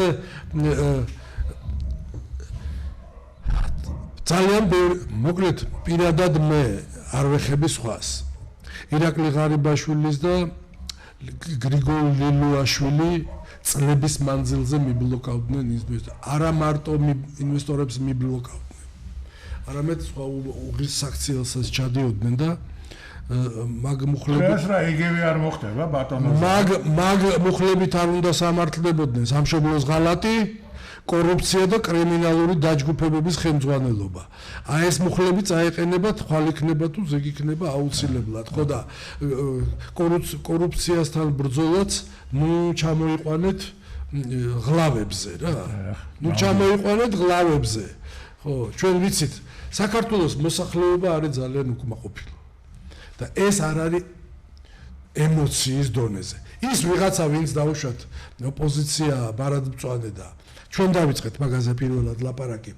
ძალიან მოკლედ პირადად მე არ ვეხები სხვას ირაკლი ღარიბაშვილის და გრიგოლ ლილუაშვილი წლების მანძილზე მიბლოკავდნენ ინვესტორებს. არა მარტო ინვესტორებს მიბლოკავდნენ. არამედ სხვა უღირს საქციელსაც ჩადიოდნენ და მაგ მუხლებით ეს რა იგივე არ მოხდება ბატონო. მაგ მუხლებით არ უნდა სამართლებოდნენ სამშობლოს ღალატი, კორუფცია და კრიმინალური დაჯგუფებების ხელმძღვანელობა. აი ეს მუხლები წაეყენება, თვალ იქნება თუ ზეგი იქნება აუცილებლად. ხო და კორუფციასთან ბრძოლაც ნუ ჩამოიყვანეთ ღლავებზე რა. ნუ ჩამოიყვანეთ ღლავებზე. ხო, ჩვენ ვიცით, საქართველოს მოსახლეობა არის ძალიან უკმაყოფილო. და ეს არ არის ემოციის დონეზე. ის ვიღაცა ვინც დაუშვათ ოპოზიცია ბარადმწვანე და ჩვენ დავიწყეთ მაგაზე პირველად ლაპარაკი.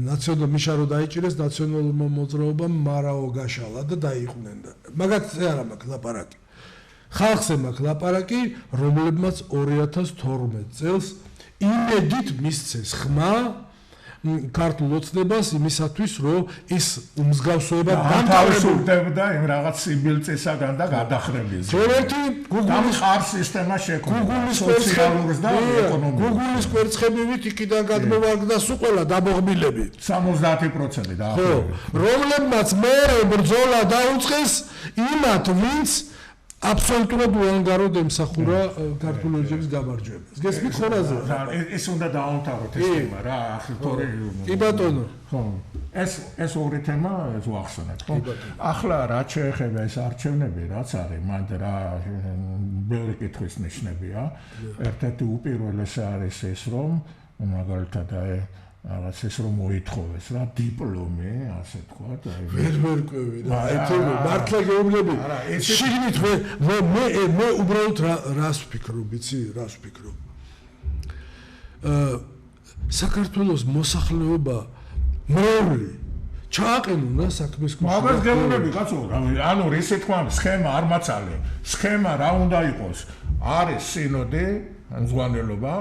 ნაციონალ მიშარო დაიჭირეს ნაციონალურმა მოძრაობამ მარაო გაშალა და დაიყვნენ და მაგაზე არა მაქვს ლაპარაკი. ხალხზე მაქვს ლაპარაკი, რომლებმაც 2012 წელს იმედით მისცეს ხმა ქართულ ოცნებას იმისათვის, რომ ის უმსგავსება განთავისუფლდება იმ რაღაც სიბილწისაგან და გადახრების. ერთ-ერთი გუგლის ხარ სისტემა შექმნა სოციალურს და ეკონომიკას. გუგლის კვერცხებივით იქიდან გადმოვარგდა სულ ყველა დაბოღბილები. 70% და ხო, რომლებმაც მე ბრძოლა დაუწყეს იმათ, ვინც აბსოლუტურად უანგაროდ ემსახურა ქართული ორჯერის გამარჯვებას. გესმით ხორაზე? ეს უნდა დაამთავროთ ეს თემა რა, ახლა თორე კი ბატონო. ხო. ეს ორი თემა ეს ვახსენეთ, ხო? ახლა რა შეეხება ეს არჩევნები, რაც არის, მანდ რა ბევრი კითხვის ნიშნებია. ერთ-ერთი უპირველესი არის ეს, რომ მაგალითად რაღაც ეს რომ მოითხოვეს რა დიპლომი, ასე თქვა და ვერ ყვევი და მართლა გეუბნები. შიგნით მე უბრალოდ რას ვფიქრობ, იცი, რას ვფიქრობ. საქართველოს მოსახლეობა მრევლი ჩააყენონ რა საქმეს კუშა. მაგას გეუბნები კაცო, ანუ ისე თქვა, სქემა არ მაცალე. სქემა რა უნდა იყოს? არის სინოდი, მზღვანელობა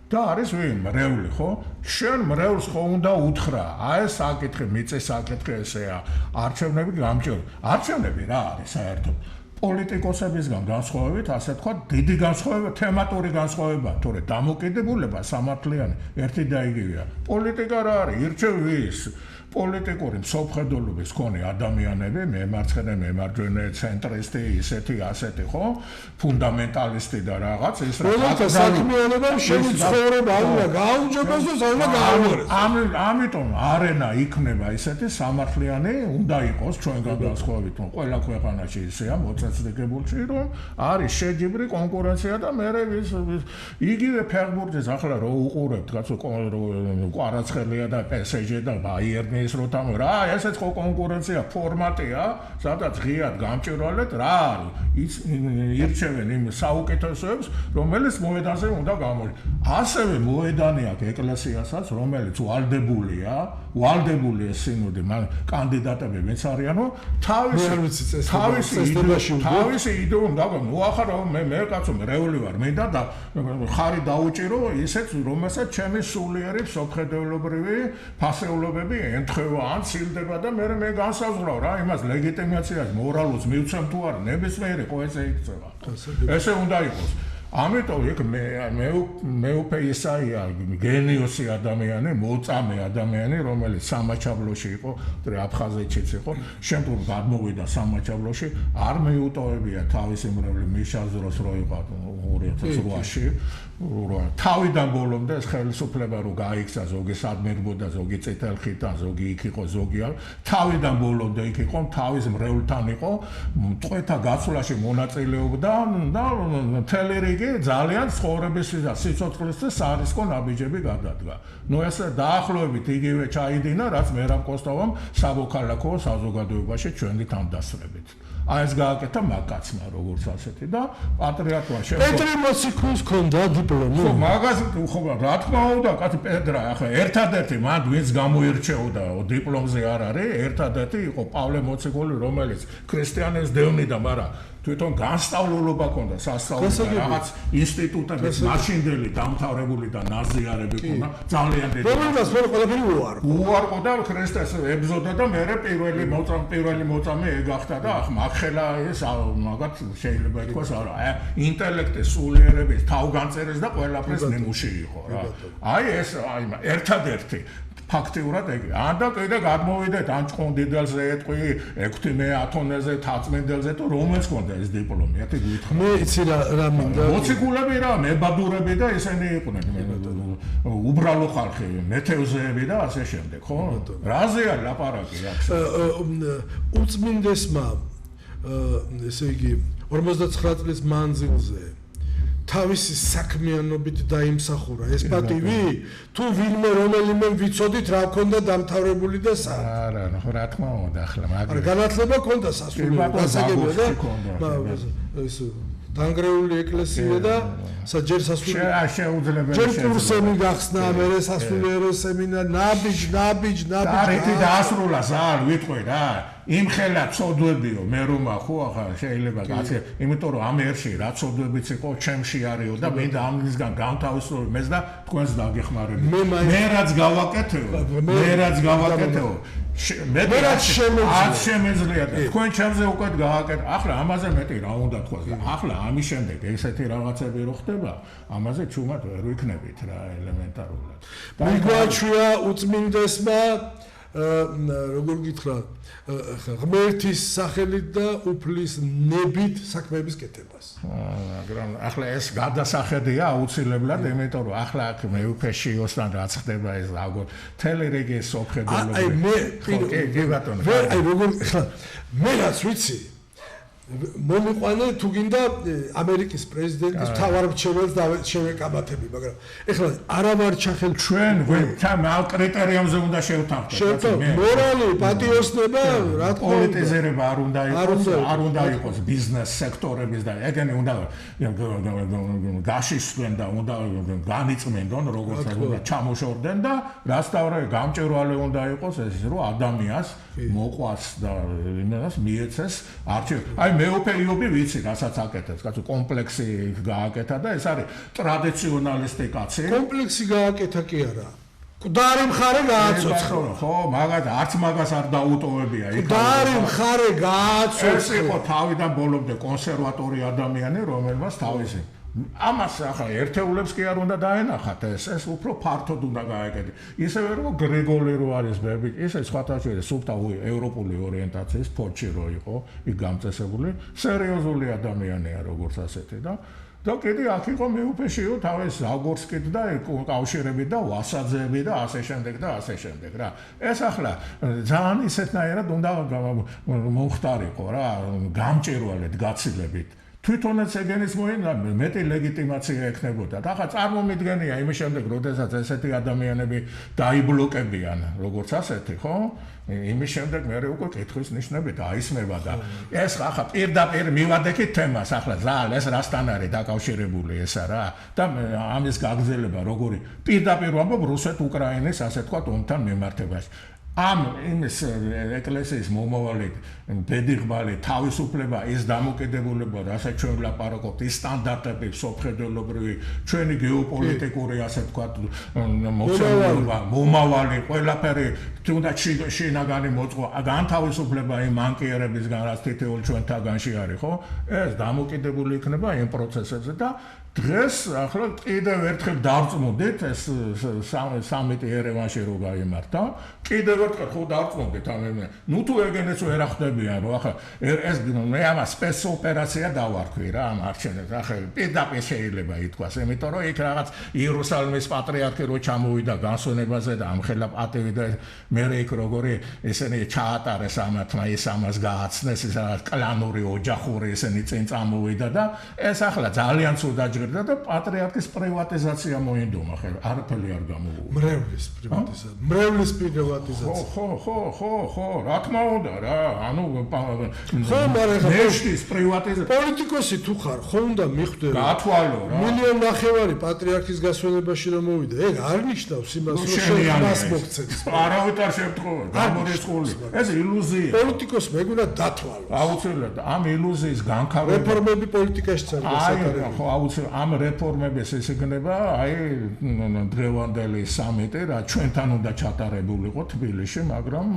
და არის ვინ მრევლი ხო? შენ მრევლს ხო უნდა უთხრა. აი ეს საკითხი, მიწის საკითხი ესეა. არჩევნები გამჭირდება. არჩევნები რა არის საერთოდ? პოლიტიკოსებისგან განსხვავებით, ასე თქვა, დიდი განსხვავება, თემატური განსხვავება, თორე დამოკიდებულება სამართლიანი ერთი და იგივეა. პოლიტიკა რა არის? ირჩევი ის პოლიტიკური მსოფლმხედველობის მქონე ადამიანები, მემარცხენე, მემარჯვენე, ცენტრისტი, ისეთი, ასეთი, ხო? ფუნდამენტალისტი და რაღაც ის რა საქმიანობა შემიცხოვრება უნდა გააუმჯობესოს და უნდა გააუმჯობესოს. ამიტომ არენა იქნება ისეთი სამართლიანი, უნდა იყოს ჩვენგან განსხვავებით, ყველა ქვეყანაში ისეა მოწესრიგებული. წესრიგებულში, რომ არის შეჯიბრი კონკურენცია და მე იგივე ფეხბურთის ახლა რო უყურებთ, კაცო, კვარაცხელია და PSG და ბაიერნის რო თამო რა, ესეც ხო კონკურენცია ფორმატია, სადაც ღიად გამჭვირვალეთ რა არის. ირჩევენ იმ საუკეთესოებს, რომელიც მოედანზე უნდა გამოვიდეს. ასევე მოედანი აქვს ეკლესიასაც, რომელიც ვალდებული ეს სინოდი, კანდიდატები მეც არიანო, თავისი იდეა უნდა მოახარო, მე კაცო მრევლი ვარ, მინდა და ხარი დაუჭირო ისეთ, რომელსაც ჩემი სულიერი სოფხედეულობრივი ფასეულობები ემთხვევა ან ცილდება და მე განსაზღვრავ რა, იმას ლეგიტიმაციას, მორალურს მივცემ თუ არა, ნებისმიერი ხო ესე იქცევა. ესე უნდა იყოს. ამიტომ იქ მეუფე ისაია გენიოსი ადამიანი, მოწამე ადამიანი, რომელიც სამაჩაბლოში იყო, აფხაზეთშიც იყო, შემდგომ გადმოვიდა სამაჩაბლოში, არ მიუტოვებია თავისი მრევლი მიშას დროს რო იყო 2008-ში. თავიდან ბოლომდე ეს ხელისუფლება რო გაიქცა, ზოგი სადმირბოდა, ზოგი წითელხითა, ზოგი იქ იყო, ზოგი არ. თავიდან ბოლომდე იქ იყო, თავის მრევლთან იყო, მტყვეთა გაცვლაში მონაწილეობდა და მთელი რიგი ძალიან ცხოვრების და სიცოცხლის და სარისკო ნაბიჯები გადადგა. ნუ ეს დაახლოებით იგივე ჩაიდინა, რაც მერაბ კოსტოვამ საბოქალაქო საზოგადოებაში ჩვენი თანდასწრებით. აი ეს გააკეთა მაგაცმა როგორც ასეთი და პატრიარქმა პეტრი მოციქულს ჰქონდა დიპლომი. ხო, მაგას ხო რა თქმა უნდა, კაცი პეტრა, ახლა ერთადერთი მან ვინც გამოირჩეოდა დიპლომზე არ არის, ერთადერთი იყო პავლე მოციქული, რომელიც ქრისტიანებს დევნიდა, მაგრამ თვითონ განსწავლულობა ჰქონდა სასწავლებლად, რაღაც ინსტიტუტების მაშინდელი დამთავრებული და ნაზიარები ჰქონდა, ძალიან დიდი. რომელსაც მე ყველაფერი უარყო და ქრისტეს ებზოდა და მე პირველი მოწამე ეგახდა და ახლა ეს მაგათ შეიძლება ითქვას არა, ინტელექტის სულიერების თავგანწერეს და ყველაფრის ნიმუში იყო რა. აი ეს ერთადერთი ფაქტიურად ეგ. ან და კიდე გადმოვიდეთ ან ჭყონდიდელზე ეტყვი, 6-მე ათონეზე, თაწმინდელზე თუ რომელს ჰქონდა ეს დიპლომი, ათი გითხრა. მე იცი რა მინდა. მოციქულები რა, მებადურები და ისინი იყვნენ, უბრალო ხალხი, მეთევზეები და ასე შემდეგ, ხო? რაზეა ლაპარაკი რა? უწმინდესმა ესე იგი 59 წლის მანძილზე თავისი საქმიანობით დაიმსახურა ეს პატივი თუ ვინმე რომელიმე ვიცოდით რა ქონდა დამთავრებული და სად არა რა თქმა უნდა ახლა მაგრამ განათლება ქონდა სასულიერო გასაგებია და ეს დანგრეული ეკლესია და ჯერ სასულიერო შეუძლებელი ჯერ კურსები გახსნა მერე სასულიერო სემინარი ნაბიჯ არეთი დაასრულა ზარ ვიტყვი რა იმხელა წოდვებიო მე რომა ხო ახლა შეიძლება კაცი იმიტომ რომ ამ ერში რა წოდვებიც იყო ჩემში არისო და მე და ამისგან განთავისუფლე მეც და თქვენს დაგეხმარები მე რაც გავაკეთეო მე რაც შემეძლია და თქვენ ჩემზე უკვე გააკეთე ახლა ამაზე მეტი რა უნდა თქვა ახლა ამის შემდეგ ესეთი რაღაცები რო ხდება ამაზე ჩუმად ვერ ვიქნებით რა ელემენტარულად მიგვაჩვია უწმინდესმა როგორ გითხრა ღმერთის სახელით და უფლის ნებით საქმეების კეთებას. მაგრამ ახლა ეს გადასახედია აუცილებლად, იმიტომ რომ ახლა აქ მეუფეშიოსთან რაც ხდება ეს აგო თელი რიგი სოფხედელობები. აი მე კი ბატონო. აი როგორ ახლა მე რაც ვიცი მომიყვანე თუ გინდა ამერიკის პრეზიდენტის მთავარმრჩეველს შევეკაბათები, მაგრამ ეხლა არა ვარ ჩახელ ჩვენ თან ამ კრიტერიუმზე უნდა შევთანხმდეთ. მორალი, პატიოსნება, რა თქმა უნდა, პოლიტიზირება არ უნდა იყოს ბიზნეს სექტორების და ეგენი უნდა გაშისვლენ და უნდა განიწმენდონ, როგორც უნდა ჩამოშორდნენ და რასთავრე გამჭვირვალე უნდა იყოს ეს რომ ადამიანს მოყვას და იმას მიეცეს არჩევ. აი მეუფე იობი ვიცი, რასაც აკეთებს, კაცო კომპლექსი გააკეთა და ეს არის ტრადიციონალისტი კაცი. კომპლექსი გააკეთა კი არა. მკვდარი მხარე გააცოცხლა. ხო, არც მაგას არ დაუტოვებია იქ. მკვდარი მხარე გააცოცხლა. ეს იყო თავიდან ბოლომდე კონსერვატორი ადამიანი, რომელმაც თავისი ამას ახლა ერთეულებს კი არ უნდა დაენახათ ეს უფრო ფართოდ უნდა გააკეთე. ისევე რომ გრიგოლი რო არის ბები, ისე სხვათა შორის სუფთა ევროპული ორიენტაციის ფორჩი რო იყო, იქ გამწესებული, სერიოზული ადამიანია როგორც ასეთი და და კიდე აქ იყო მეუფეშიო თავის ზაგორსკით და კავშირები და ვასაძეები და ასე შემდეგ რა. ეს ახლა ძალიან ისეთნაირად უნდა მომხდარიყო რა, გამჭირვალედ გაცილებით. თვითონაც ეგენის მოინა მეტი ლეგიტიმაცია ექნებოდა. და ახლა წარმომიდგენია იმის შემდეგ, როდესაც ესეთი ადამიანები დაიბლოკებიან, როგორც ასეთი, ხო? იმის შემდეგ მე უკვე კითხვის ნიშნები დაისმება და ეს ახლა პირდაპირ მივადექით თემას, ახლა ზალ ეს რასთან არის დაკავშირებული ესა რა და ამის გაგრძელება როგორი პირდაპირ ვამბობ რუსეთ-უკრაინის ასე თქვა ომთან მიმართებაში. ამ იმის ეკლესიის მომავალი ბედიღბალი თავისუფლება ის დამოკიდებულება რასაც ჩვენ ვლაპარაკობთ ის სტანდარტები სოფხედელობრივი ჩვენი გეოპოლიტიკური ასე ვთქვათ მომავალი ყველაფერი თუნდაც შინაგანი მოწყვა განთავისუფლება იმ მანკიერებისგან რაც თითოეულ ჩვენთაგანში არის ხო ეს დამოკიდებული იქნება იმ პროცესებზე და დღეს ახლა კიდევ ერთხელ დავწმუნდით ეს სამიტი ერევანში რო გაიმართა კიდევ ერთხელ ხო დავწმუნდით ნუ თუ ეგენეც ვერ ახდებიან რომ ახლა ეს მე ამას სპეცოპერაცია დავარქვი რა ამ არჩევნებს ახლა პირდაპირ შეიძლება ითქვას იმიტომ რომ იქ რაღაც იერუსალიმის პატრიარქი რო ჩამოვიდა განსვენებაზე და ამხელა პატივი და მე იქ როგორი ესენი ჩაატარეს ამათმა ის ამას გააცნეს ეს რაღაც კლანური ოჯახური ესენი წინ წამოვიდა და ეს ახლა ძალიან ცუდად და პატრიარქის პრივატიზაცია მოინდომა ხელ არაფერი არ გამოუვა მრევლის პრივატიზაცია ხო რა თქმა უნდა რა ანუ ხო მაგრამ ნეშტის პრივატიზაცია პოლიტიკოსი თუ ხარ ხო უნდა მიხვდე გათვალო რა მილიონ ნახევარი პატრიარქის გასვენებაში რომ მოვიდა ეგ არ ნიშნავს იმას რომ შენ მოგცეთ არავით არ შემთხვევა გამორიცხული ეს ილუზია პოლიტიკოსმა ეგ უნდა დათვალოს აუცილებლად ამ ილუზიის განხარვა რეფორმები პოლიტიკაში წარდგა ხო აუცილებლად ამ რეფორმების ეს იქნება აი დღევანდელი სამიტი რა ჩვენთან უნდა ჩატარებულიყო თბილისში მაგრამ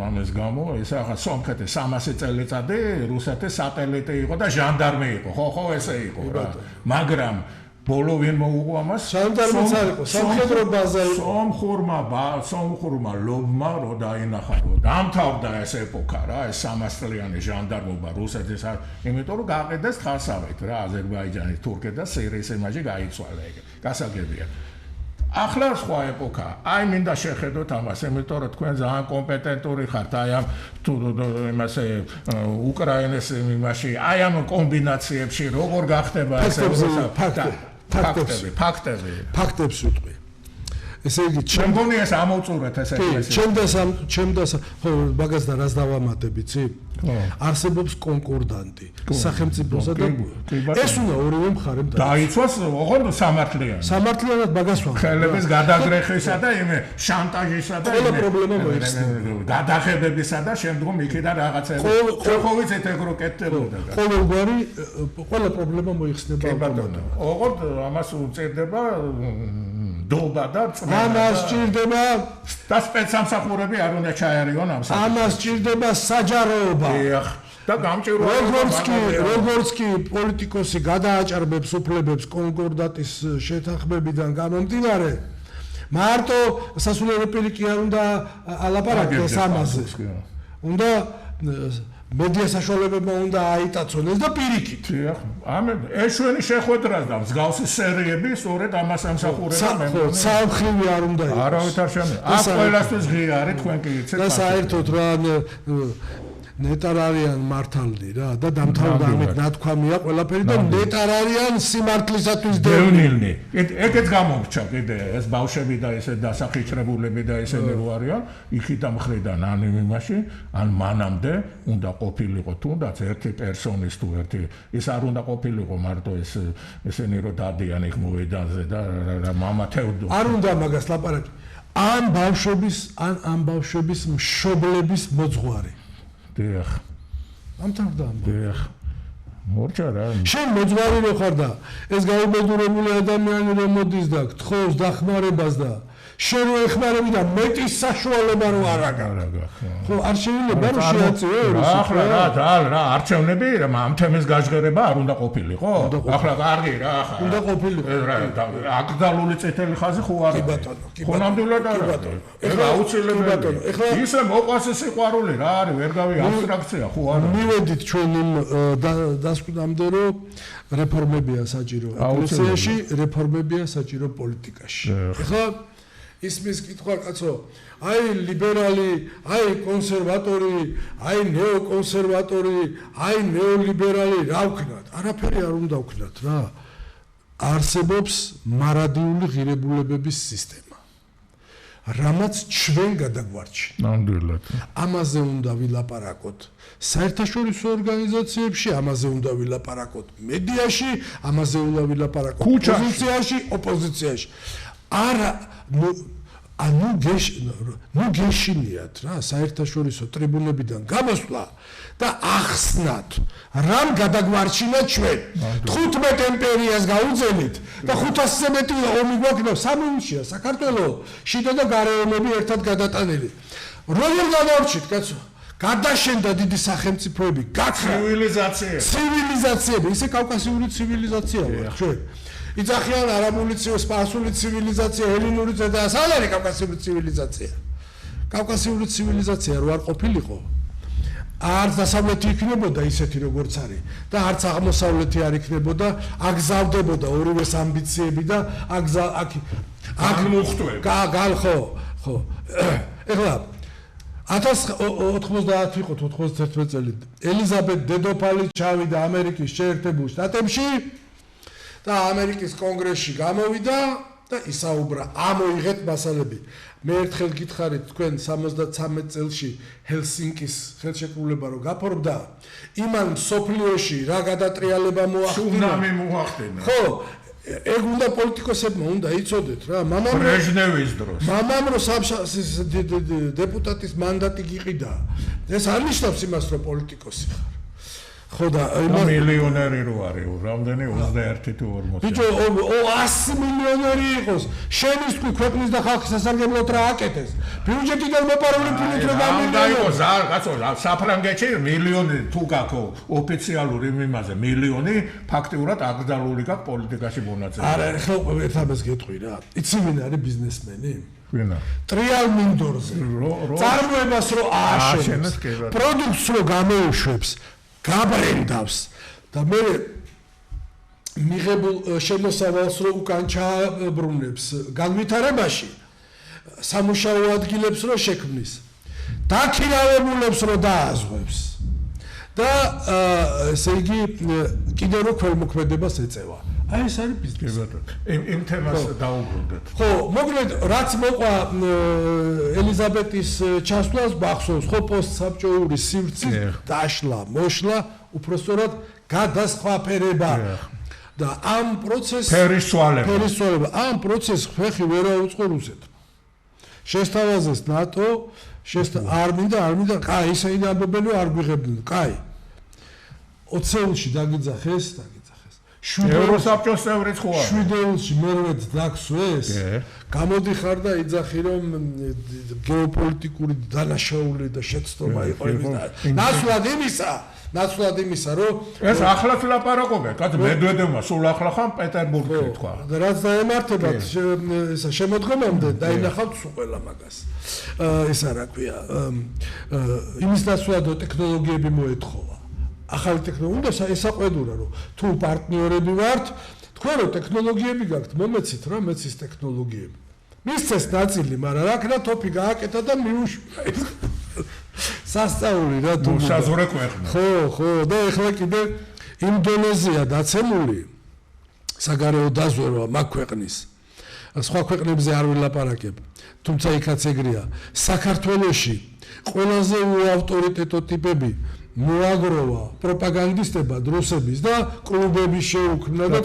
ამის გამო ეს ახლა სომხეთის 300 წელიწადი რუსეთის სატელიტი იყო და ჟანდარმი იყო ხო ესე იყო რა მაგრამ ბოლო ვინ მოუღო ამას ჟანდარმიც არ იყო სამხედრო ბაზა იყო სომხურმა ლობმა რო დაინახა რომ დამთავრდა ეს ეპოქა რა ეს 300 წლიანი ჟანდარმობა რუსეთის იმიტომ რომ გააყენეს ხარსავით რა აზერბაიჯანის თურქეთ და სირიის იმაჟი გაიცვალა ეგ გასაგებია ახლა სხვა ეპოქა აი მინდა შეხედოთ ამას იმიტომ რომ თქვენ ძალიან კომპეტენტური ხართ აი ამ იმასე უკრაინის იმაში აი ამ კომბინაციებში როგორ გახდება ეს ფაქტებს ვიტყვი ესე იგი ჩემ მგონი ეს ამოვწურეთ ეს ეკლესია ჩემ და ხო მაგასთან რას დავამატებ იცი არსებობს კონკორდანტი სახელმწიფოსა და ეს უნდა ორივე მხარემ დაიცვას ოღონდ სამართლიანად მაგას ვამბობ ხელების გადაგრეხისა და იმე შანტაჟისა და ყველა პრობლემა მოიხსნება გადახებებისა და შემდგომ იქიდან რაღაცები ხო ვიცით ეგ რო კეთდებოდა ყველა პრობლემა მოიხსნება ოღონდ ამას უწევდება დობა და წმა ამას ჭირდება და სპეცსამსახურები არ უნდა ჩაერიონ ამ საკითხს ამას ჭირდება საჯაროობა და გამჭირვალება როგორც კი პოლიტიკოსი გადააჭარბებს უფლებებს კონკორდატის შეთანხმებიდან გამომდინარე მარტო სასულიერო პირი არ უნდა ალაპარაკდეს ამაზე უნდა მედია საშუალებებმა უნდა აიტაცონ ეს და პირიქით. ამ ეშვენი შეხვედრას და მსგავსი სერიები სწორედ ამას ამსახურებენ მე მგონი. სამხრივი არ უნდა იყოს. არავით არ შემიძლია. აქ ყველასთვის ღია არის თქვენ კი იცით. და საერთოდ რა ნეტარ არიან მართალნი რა და დამთავრდა ამით ნათქვამია ყველაფერი და ნეტარ არიან სიმართლისათვის დევნილნი. ეგეც გამომრჩა კიდე ეს ბავშვები და ესე დასახიჩრებულები და ესენი რო არიან იქიდან მხრიდან ან იმაში ან მანამდე უნდა ყოფილიყო თუნდაც ერთი პერსონის თუ ერთი ეს არ უნდა ყოფილიყო მარტო ესენი რო დადიან იქ მოედანზე და მამა თევდო არ უნდა მაგას ლაპარაკი ამ ბავშვების მშობლების მოძღვარი დიახ ამთავრდა დიახ მორჩა რა შენ მოძღვარი რო ხარ და ეს გაუბედურებული ადამიანი რომ მოდის და გთხოვს დახმარებას და შენ რო ეხმარები და მეტის საშუალება რო არ აქვს. ხო, არ შეიძლება რომ შეაწიო ახლა რა არჩევნები ამ თემის გაჟღერება არ უნდა ყოფილიყო? ახლა კარგი რა ახლა. უნდა ყოფილიყო. აკრძალული წითელი ხაზი ხო არ არის? ხო ნამდვილად არ არის. ეხლა აუცილებელია. ისე მოყვას სიყვარული რა არის, ვერ გავი აბსტრაქცია ხო არა? მივედით ჩვენ იმ დასკვნამდე რომ რეფორმებია საჭირო ეკლესიაში, რეფორმებია საჭირო პოლიტიკაში. ეხლა ისმის კითხვა კაცო, აი ლიბერალი, აი კონსერვატორი, აი ნეოკონსერვატორი, აი ნეოლიბერალი რა ვქნათ? არაფერი არ უნდა ვქნათ რა. არსებობს მარადიული ღირებულებების სისტემა. რამაც ჩვენ გადაგვარჩინა. ნამდვილად. ამაზე უნდა ვილაპარაკოთ. საერთაშორისო ორგანიზაციებში ამაზე უნდა ვილაპარაკოთ. მედიაში ამაზე უნდა ვილაპარაკოთ. კუჩაში, ოპოზიციაში. არა, ანუ გეშინიათ რა საერთაშორისო ტრიბუნებიდან გამოსვლა და ახსნათ რამ გადაგვარჩინა ჩვენ 15 იმპერიას გაუძენით და 500-ზე მეტი ომი გვაქვს 3 ინჩია საქართველოს შიდა და გარე ომები ერთად გადატანილი როგორ გადავრჩით კაცო გადაშენდა დიდი სახელმწიფოები გაქრა ცივილიზაციები ისე კავკასიური ცივილიზაცია ვარ ჩვენ იძახიან არაბული სპარსული ცივილიზაცია, ელინური და სალარი კავკასიური ცივილიზაცია. კავკასიური ცივილიზაცია რო არ ყოფილიყო, არც დასავლეთი იქნებოდა ისეთი როგორც არის და არც აღმოსავლეთი არ იქნებოდა, აგზავდებოდა ორივეს ამბიციები და აქ მოხტვე. ხო. ეხლა 1090 იყო 91 წელი ელიზაბეთ დედოფალი ჩავიდა ამერიკის შეერთებულ შტატებში და ამერიკის კონგრესში გამოვიდა და ისაუბრა ამოიღეთ მასალები. მე ერთხელ გითხარით თქვენ 73 წელში ჰელსინკის ხელშეკრულება რო გაფორმდა, იმან სოფლიოში რა გადატრიალება მოახდინა. ცუნამი მოახდინა. ხო, ეგ უნდა პოლიტიკოსებმა უნდა იცოდეთ რა. ბრეჟნევის დროს. მამამ რო დეპუტატის მანდატი გიყიდა. ეს არ ნიშნავს იმას რომ პოლიტიკოსი ხარ. ხო და მილიონერი რო არის, რამდენი 21 თუ 40. ბიჭო, 100 მილიონერი იყოს. შენის თქვი ქვეყნის და ხალხის სასარგებლოდ რა აკეთეს. ბიუჯეტიდან მოპარული ფულით რო გამილიონოს. კაცო, საფრანგეთში მილიონი თუ გაქვს ოფიციალური მიმაზე მილიონი, ფაქტიურად აკრძალული გაქვს პოლიტიკაში მონაწილეობა. არა, ხო, ერთადაც გეტყვი რა. იცი ვინ არის ბიზნესმენი? ვინა? ტრიალ მინდორზე. წარმოებას რო ააშენებს, პროდუქტს რო გამოუშვებს. გაბრენდავს და მე მიღებულ შემოსავალს რო უკან ჩაბრუნებს განვითარებაში სამუშაო ადგილებს რო შექმნის დაქირავებულებს რო დააზღვევს და ესე იგი კიდევ რო ქველმოქმედებას ეწევა აი ეს არის ბიზნესი იმ თემას დაუბრუნდეთ ხო მოკლედ რაც მოყვა ელიზაბეთის ჩასვლას ბახსოვს ხო პოსტსაბჭოური სივრცის დაშლა მოშლა უпростоრად გადასხვაფერება და ამ პროცესს ფერისცვალება ამ პროცესს ხეხი ვერ აუწყო რუსეთს შესთავაზეს ნატო არ მინდა კაი ისე ინაბობელი არ გვიღებდნენ კაი 20-ში დაგიძახეს ევროსაბჭოს წევრიც ხო არის 7-ში მერვედ დაქსვეს გამოდიხარ და იძახი რომ გეოპოლიტიკური დანაშაული და შეცდომა იყო ნაცვლად იმისა რომ ეს ახლაც ლაპარაკობენ კაც მედვედევმა სულ ახლა ხან პეტერბურგში თქვა და რაც დაემართებათ ესა შემოდგომამდე დაინახავთ სულ ყველა მაგას ესა რა ქვია იმის ნაცვლად ტექნოლოგიები მოეთხოვა ახალი ტექნოლოგია უნდა ესაყვედურა რომ თუ პარტნიორები ვართ თქვენ რომ ტექნოლოგიები გაქვთ მომეცით რა მეცის ტექნოლოგიები მისცეს ნაწილი მაგრამ რა ქნა თოფი გააკეთა და მიუშვა სასწაული რა თუ საზურე ქვეყნა ხო და ეხლა კიდე ინდონეზია დაცემული საგარეო დაზვერვა მაგ ქვეყნის სხვა ქვეყნებზე არ ვილაპარაკებ თუმცა იქაც ეგრეა საქართველოში ყველაზე უავტორიტეტო ტიპები მოაგროვა პროპაგანდისტებად რუსების და კლუბები შეუქმნა და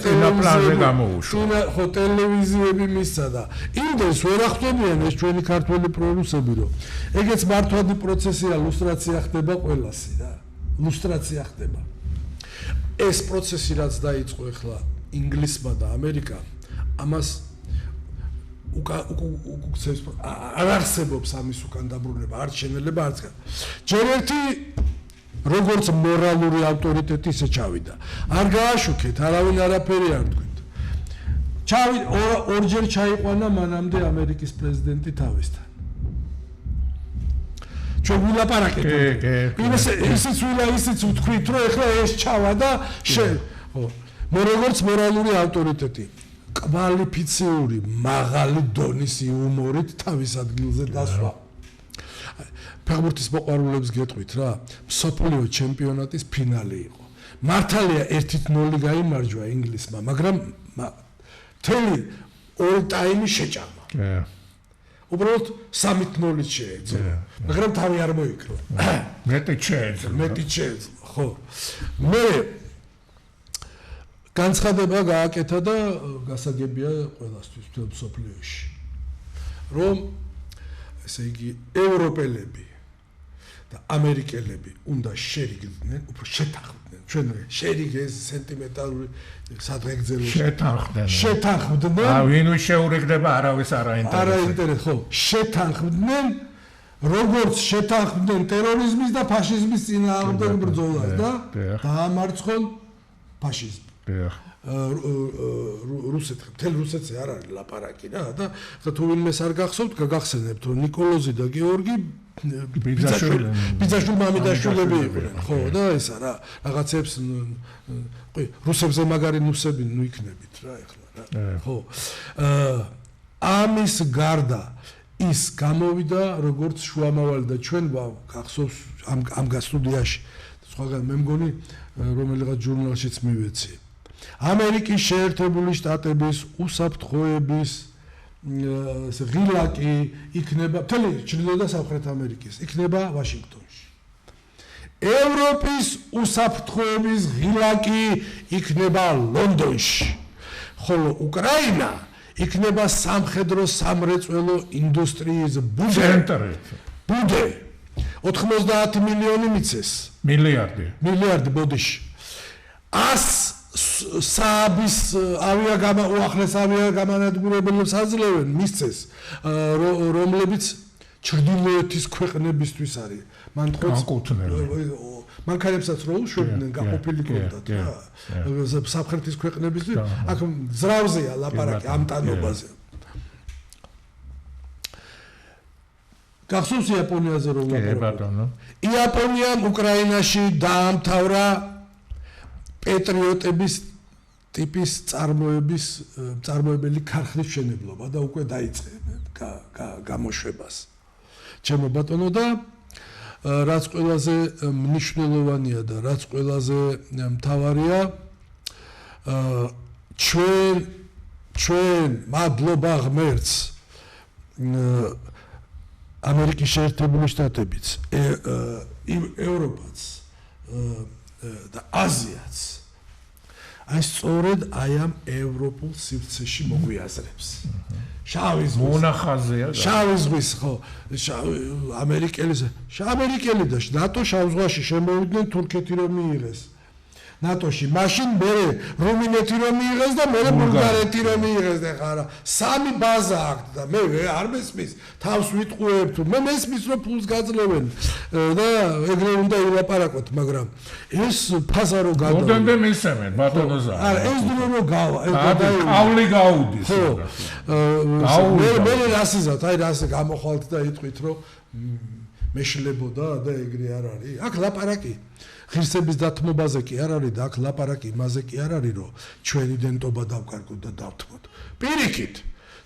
ტელევიზიები მისცა და იმდენს ვერ ახდენიან ეს ჩვენი ქართველი პრორუსები რომ ეგეც მართვადი პროცესია ლუსტრაცია ხდება ყველასი რა ლუსტრაცია ხდება ეს პროცესი რაც დაიწყო ახლა ინგლისმა და ამერიკამ ამას უკუცეს არ არსებობს ამის უკან დაბრუნება, არც შენელება, არც გან. ჯერ ერთი როგორც მორალური ავტორიტეტი ისე ჩავიდა. არ გააშუქეთ, არავინ არაფერი არ თქვით. ორჯერ ჩაიყვანა მანამდე ამერიკის პრეზიდენტი თავისთან. ჩვენ ვილაპარაკეთ. ისიც ვთქვით, რომ ეხლა ეს ჩავა და როგორც მორალური ავტორიტეტი. კვალიფიციური მაღალი დონის იუმორით თავის ადგილზე დასვა. ფეხბურთის მოყვარულებს გეტყვით რა, მსოფლიო ჩემპიონატის ფინალი იყო. მართალია 1-0 გაიმარჯვა ინგლისმა, მაგრამ მთელი all time შეჭამა. უბრალოდ 3-0 შეეძლო. მაგრამ თავი არ მოიკრა. მეტი შეეძლო. ხო. მე განცხადება გააკეთა და გასაგებია ყველასთვის მთელ მსოფლიოში. რომ ესე იგი ევროპელები და ამერიკელები უნდა შერიგდნენ, უფრო შეთანხმდნენ. ჩვენ შერიგეს სენტიმენტალური სადღეგრძელო შეთანხმდნენ. ვინ შეურიგდება არავის არ აინტერესებს. ხო, შეთანხმდნენ, როგორც შეთანხმდნენ ტერორიზმის და ფაშიზმის წინააღმდეგ ბრძოლას და დაამარცხონ ფაშიზმი. მთელ რუსეთზე არ არის ლაპარაკი რა და თუ ვინმეს არ გახსოვთ, გაგახსენებთ, რომ ნიკოლოზი და გეორგი ბიძაშვილ მამიდაშვილები იყვნენ, ხო და ესა რა რაღაცებს რუსებზე მაგარი ნუსები ნუ იქნებით რა ეხლა რა. ხო. ამის გარდა ის გამოვიდა როგორც შუამავალი და ჩვენ გახსოვს ამ გასტუდიაში სხვაგან მე მგონი რომელიღაც ჟურნალშიც მივეცი. ამერიკის შეერთებული შტატების უსაფრთხოების ღილაკი იქნება მთელი ჩრდილოეთ და სამხრეთ ამერიკის იქნება ვაშინგტონში. ევროპის უსაფრთხოების ღილაკი იქნება ლონდონში. ხოლო უკრაინა იქნება სამხედრო სამრეწველო ინდუსტრიის ცენტრი. ბუდე 90 მილიონი მიცეს. მილიარდი ბოდიში. 100 სააბის უახლეს ავიაგამანადგურებლებს აძლევენ მისცეს, რომლებიც ჩრდილოეთის ქვეყნებისთვის არის. მან მანქანებსაც რო უშვებდნენ გაყოფილი კონდათ რა. სამხრეთის ქვეყნებისთვის აქ ზრავზეა ლაპარაკი ამ ტანობაზე. გახსოვს იაპონიაზე რომ ლაპარაკობ? იაპონიამ უკრაინაში დაამთავრა პეტრიოტების ტიპის წარმოებელი ქარხნის მშენებლობა და უკვე დაიწყებენ გამოშვებას. ჩემო ბატონო და რაც ყველაზე მნიშვნელოვანია და რაც ყველაზე მთავარია ჩვენ მადლობა ღმერთს ამერიკის შეერთებული შტატებიც ევროპაც და აზიაც აი სწორედ აი ამ ევროპულ სივრცეში მოგვიაზრებს. შავი ზღვის მონახაზეა. შავი ზღვის ხო ამერიკელი და ნატო შავ ზღვაში შემოვიდნენ თურქეთი რომ მიიღეს. ნატოში მაშინ მე რუმინეთი რომ მიიღეს და მე ბულგარეთი რომ მიიღეს და ხარა სამი ბაზა აქვს და მე არ მესმის თავს ვიტყუებ თუ მე მესმის რომ ფულს გაძლევენ და ეგრე უნდა ილაპარაკოთ მაგრამ ეს ფაზა რო გადა მოდემდე მისემენ ბატონოზა არა ეს დრო რო გავა ყავლი გაუდის მე რასიზავთ აი რას გამოხვალთ და იტყვით რომ მეშლებოდა და ეგრე არ არის აქ ლაპარაკი ღირსების დათმობაზე კი არ არის და აქ ლაპარაკი იმაზე კი არ არის რომ ჩვენი დენტობა დავკარგოთ და დავთმოთ პირიქით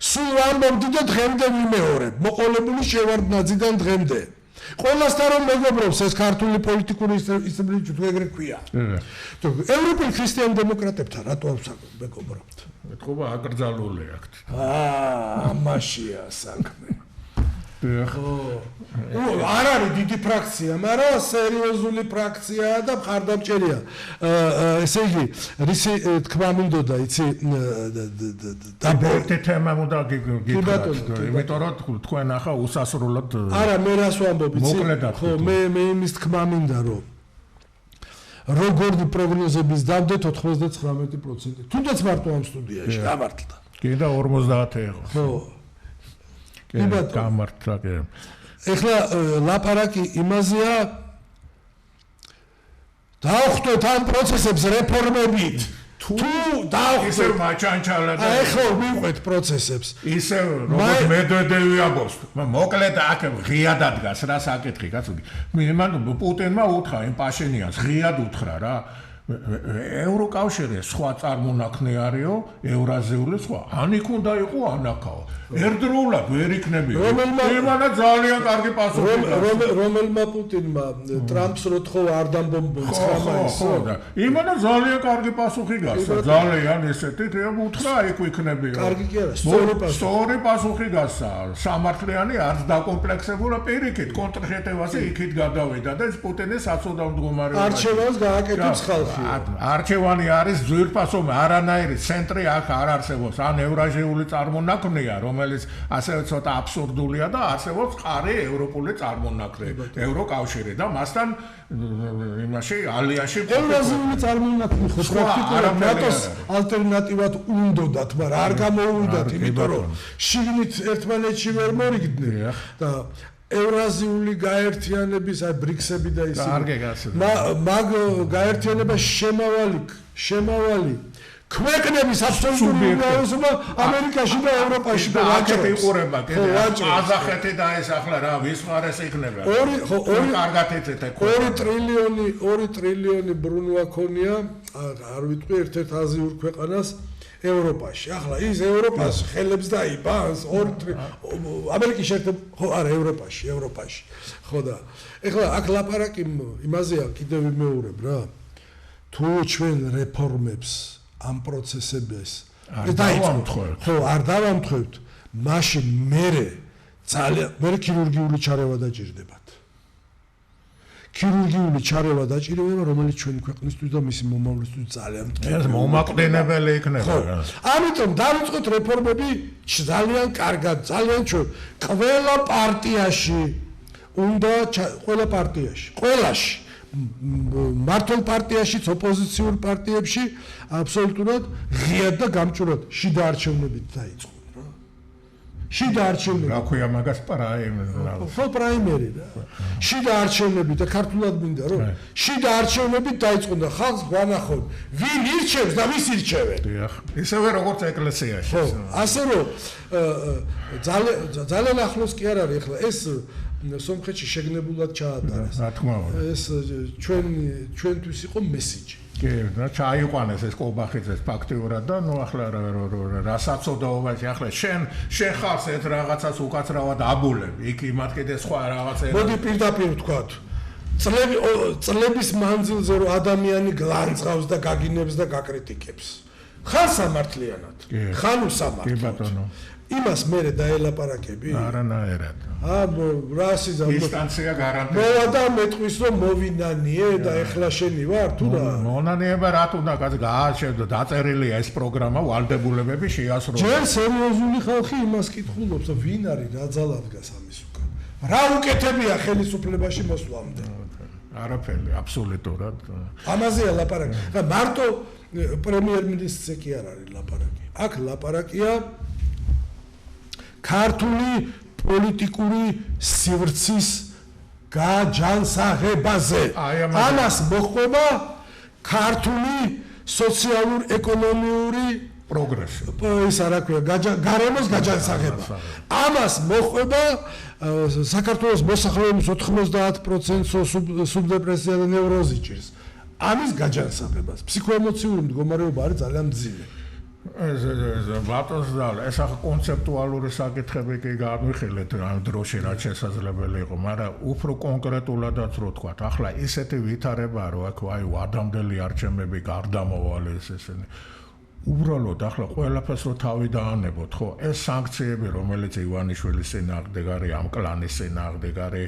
სულ ამბობდი და დღემდე ვიმეორებ მოყოლებული შევარდნაძიდან დღემდე ყველასთან რომ მეგობრობს ეს ქართული პოლიტიკური ისტორიული თუ ეგრე ქვია ევროპელ ქრისტიან დემოკრატებთან რატო მეგობრობთ ეთქობა აკრძალული აქვთ ამაშია საქმე არ არის დიდი ფრაქცია, მაგრამ სერიოზული ფრაქციაა და მხარდამჭერია. ესე იგი, რისი თქვა მინდოდა, იცი და თემა უნდა გიგებთ, იმიტომ რომ თქვენ ახლა უსასრულოდ არა, მე რას ვამბობ, იცი? ხო, მე იმის თქვა მინდა, რომ როგორი პროგნოზების დავდეთ 99%. თუნდაც მარტო ამ სტუდიაში გამართლდა. კიდე 50 იყო. ხო. გამართლა კი. ეხლა ლაპარაკი იმაზეა დაახტოთ ამ პროცესებს რეფორმებით. თუ ისევ მაჩანჩალა და ეხლა მივყვეთ პროცესებს. ისევ როგორც მედვედევი ამბობს. მოკლედ აქ ღიად ადგას რა საკითხი კაცო. მან პუტინმა უთხრა იმ პაშინიანს ღიად უთხრა რა. ევროკავშირი სხვა წარმონაქმნი არისო, ევრაზიული სხვა. ანიქ უნდა იყო ანაკაო. ერთდროულად ვერ იქნებია. იმანა ძალიან კარგი პასუხი. რომელმა პუტინმა ტრამპს რო თხოვა არ დამბომბოს ხამაისო. იმანა ძალიან კარგი პასუხი გასცა. ძალიან ესეთი უთხრა იქ იქნებია. კარგი კი არა, სწორი პასუხი გასცა. სამართლიანი არც დაკომპლექსებულა პირიქით კონტრშეტევაზე იქით გადავიდა და ეს პუტინის საწოდავ მდგომარეობაში. არჩევანს გააკეთებს ხალხი. არჩევანი არის ძვირფასო არანაირი ცენტრი აქ არ არსებობს. ან ევრაზიული წარმონაქმნია, რომელიც ასევე ცოტა აბსურდულია და არსებობს ყარი ევროპული წარმონაქმნი, ევროკავშირი და მასთან იმაში ალიანსში ევრაზიული წარმონაქმნი ხო პრაქტიკულად ნატოს ალტერნატივად უნდათ, მაგრამ არ გამოუვიდათ, იმიტომ რომ შიგნით ერთმანეთში ვერ მორიგდნენ და ევრაზიული გაერთიანების აი ბრიქსები და ისინი მაგ გაერთიანება შემავალი ქვეყნების აბსოლუტური უმრავლესობა ამერიკაში და ევროპაში ვაჭრობს იყურება კიდე ყაზახეთი და ეს ახლა რა ვისხარეს იქნება 2 კარგად ეთეთე 2 ტრილიონი ბრუნვა ქონია არ ვიტყვი ერთ-ერთ აზიურ ქვეყანას ევროპაში. ახლა ის ევროპას ხელებს დაიბანს ამერიკის შეერთებულ ხო არა ევროპაში. ხო და ეხლა აქ ლაპარაკი იმაზეა კიდევ ვიმეორებ რა. თუ ჩვენ რეფორმებს ამ პროცესებს დავამთხევთ. ხო არ დავამთხევთ, მაშინ მე ქირურგიული ჩარევა დაჭირდებათ. ქირურგიული ჩარევა დაჭირდება, რომელიც ჩვენი ქვეყნისთვის და მისი მომავლისთვის ძალიან ეს მომაკვდინებელი იქნება. ამიტომ დავიწყოთ რეფორმები ძალიან კარგად, ძალიან ჩვენ ყველა პარტიაში უნდა ყველა პარტიაში, ყველაში მართლ პარტიაშიც, ოპოზიციურ პარტიებში აბსოლუტურად ღიად და გამჭრად შიდა არჩევნებით დაიწყო. შიდა არჩევნები. რა ქვია მაგას პრაიმერი. ხო პრაიმერი და შიდა არჩევნები და ქართულად მინდა რომ შიდა არჩევნებით დაიწყო და ხალხს გვანახონ ვინ ირჩევს და ვის ირჩევენ. დიახ. ისევე როგორც ეკლესიაში. ხო, ასე რომ ძალიან ახლოს კი არ არის ახლა ეს სომხეთში შეგნებულად ჩაატარეს. რა თქმა უნდა. ეს ჩვენთვის იყო მესიჯი. კი, და ჩაიყვანეს ეს კობახიძეს ფაქტიურად და ნუ ახლა რა საწოდაობაში ახლა შენ ხარს ერთ რაღაცას უკაცრავად აბულებ. იქ იმათ კიდე სხვა რაღაცა. მოდი პირდაპირ ვთქვათ. წლების მანძილზე რომ ადამიანი გლანძღავს და გაგინებს და გაკრიტიკებს. ხან სამართლიანად. ხან უსამართლოდ. კი ბატონო. იმას მე დაელაპარაკები? არანაირად. რა სიზა ინსტანცია გარანტია. მოვა და მეტყვის რომ მოვინანიე და ეხლა შენი ვარ თუ რა? მონანიება რა თუნდა კაც გააჩერდა დაწერილია ეს პროგრამა ვალდებულებები შეასრულა. ჯერ სერიოზული ხალხი იმას კითხულობს, ვინ არის რა ძალად გას ამის უკან. რა უკეთებია ხელისუფლებაში მოსვლამდე? არაფერი, აბსოლუტურად. ამაზეა ლაპარაკი. და მარტო პრემიერ-მინისტრზე კი არ არის ლაპარაკი. აქ ლაპარაკია ქართული პოლიტიკური სივრცის გაჯანსაღებაზე. ამას მოხდება ქართული სოციალურ-ეკონომიური პროგრესი. ის რა ქვია, გარემოს გაჯანსაღება. ამას მოხდება საქართველოს მოსახლეობის 90% სუბდეპრესია და ნევროზი ჭირს. ამის გაჯანსაღებას. ფსიქოემოციური მდგომარეობა არის ძალიან მძიმე. ეს ახლა კონცეპტუალური საკითხები კი განვიხილეთ ამ დროში რაც შესაძლებელი იყო, მაგრამ უფრო კონკრეტულადაც რო თქვა, ახლა ისეთი ვითარება რომ აქ აი ვადამდელი არჩევნები გარდამავალი ესენი უბრალოდ ახლა ყველაფერს რო თავი დაანებოთ, ხო? ეს სანქციები, რომელიც ივანიშვილის წინააღმდეგ არის, ამ კლანის წინააღმდეგ არის,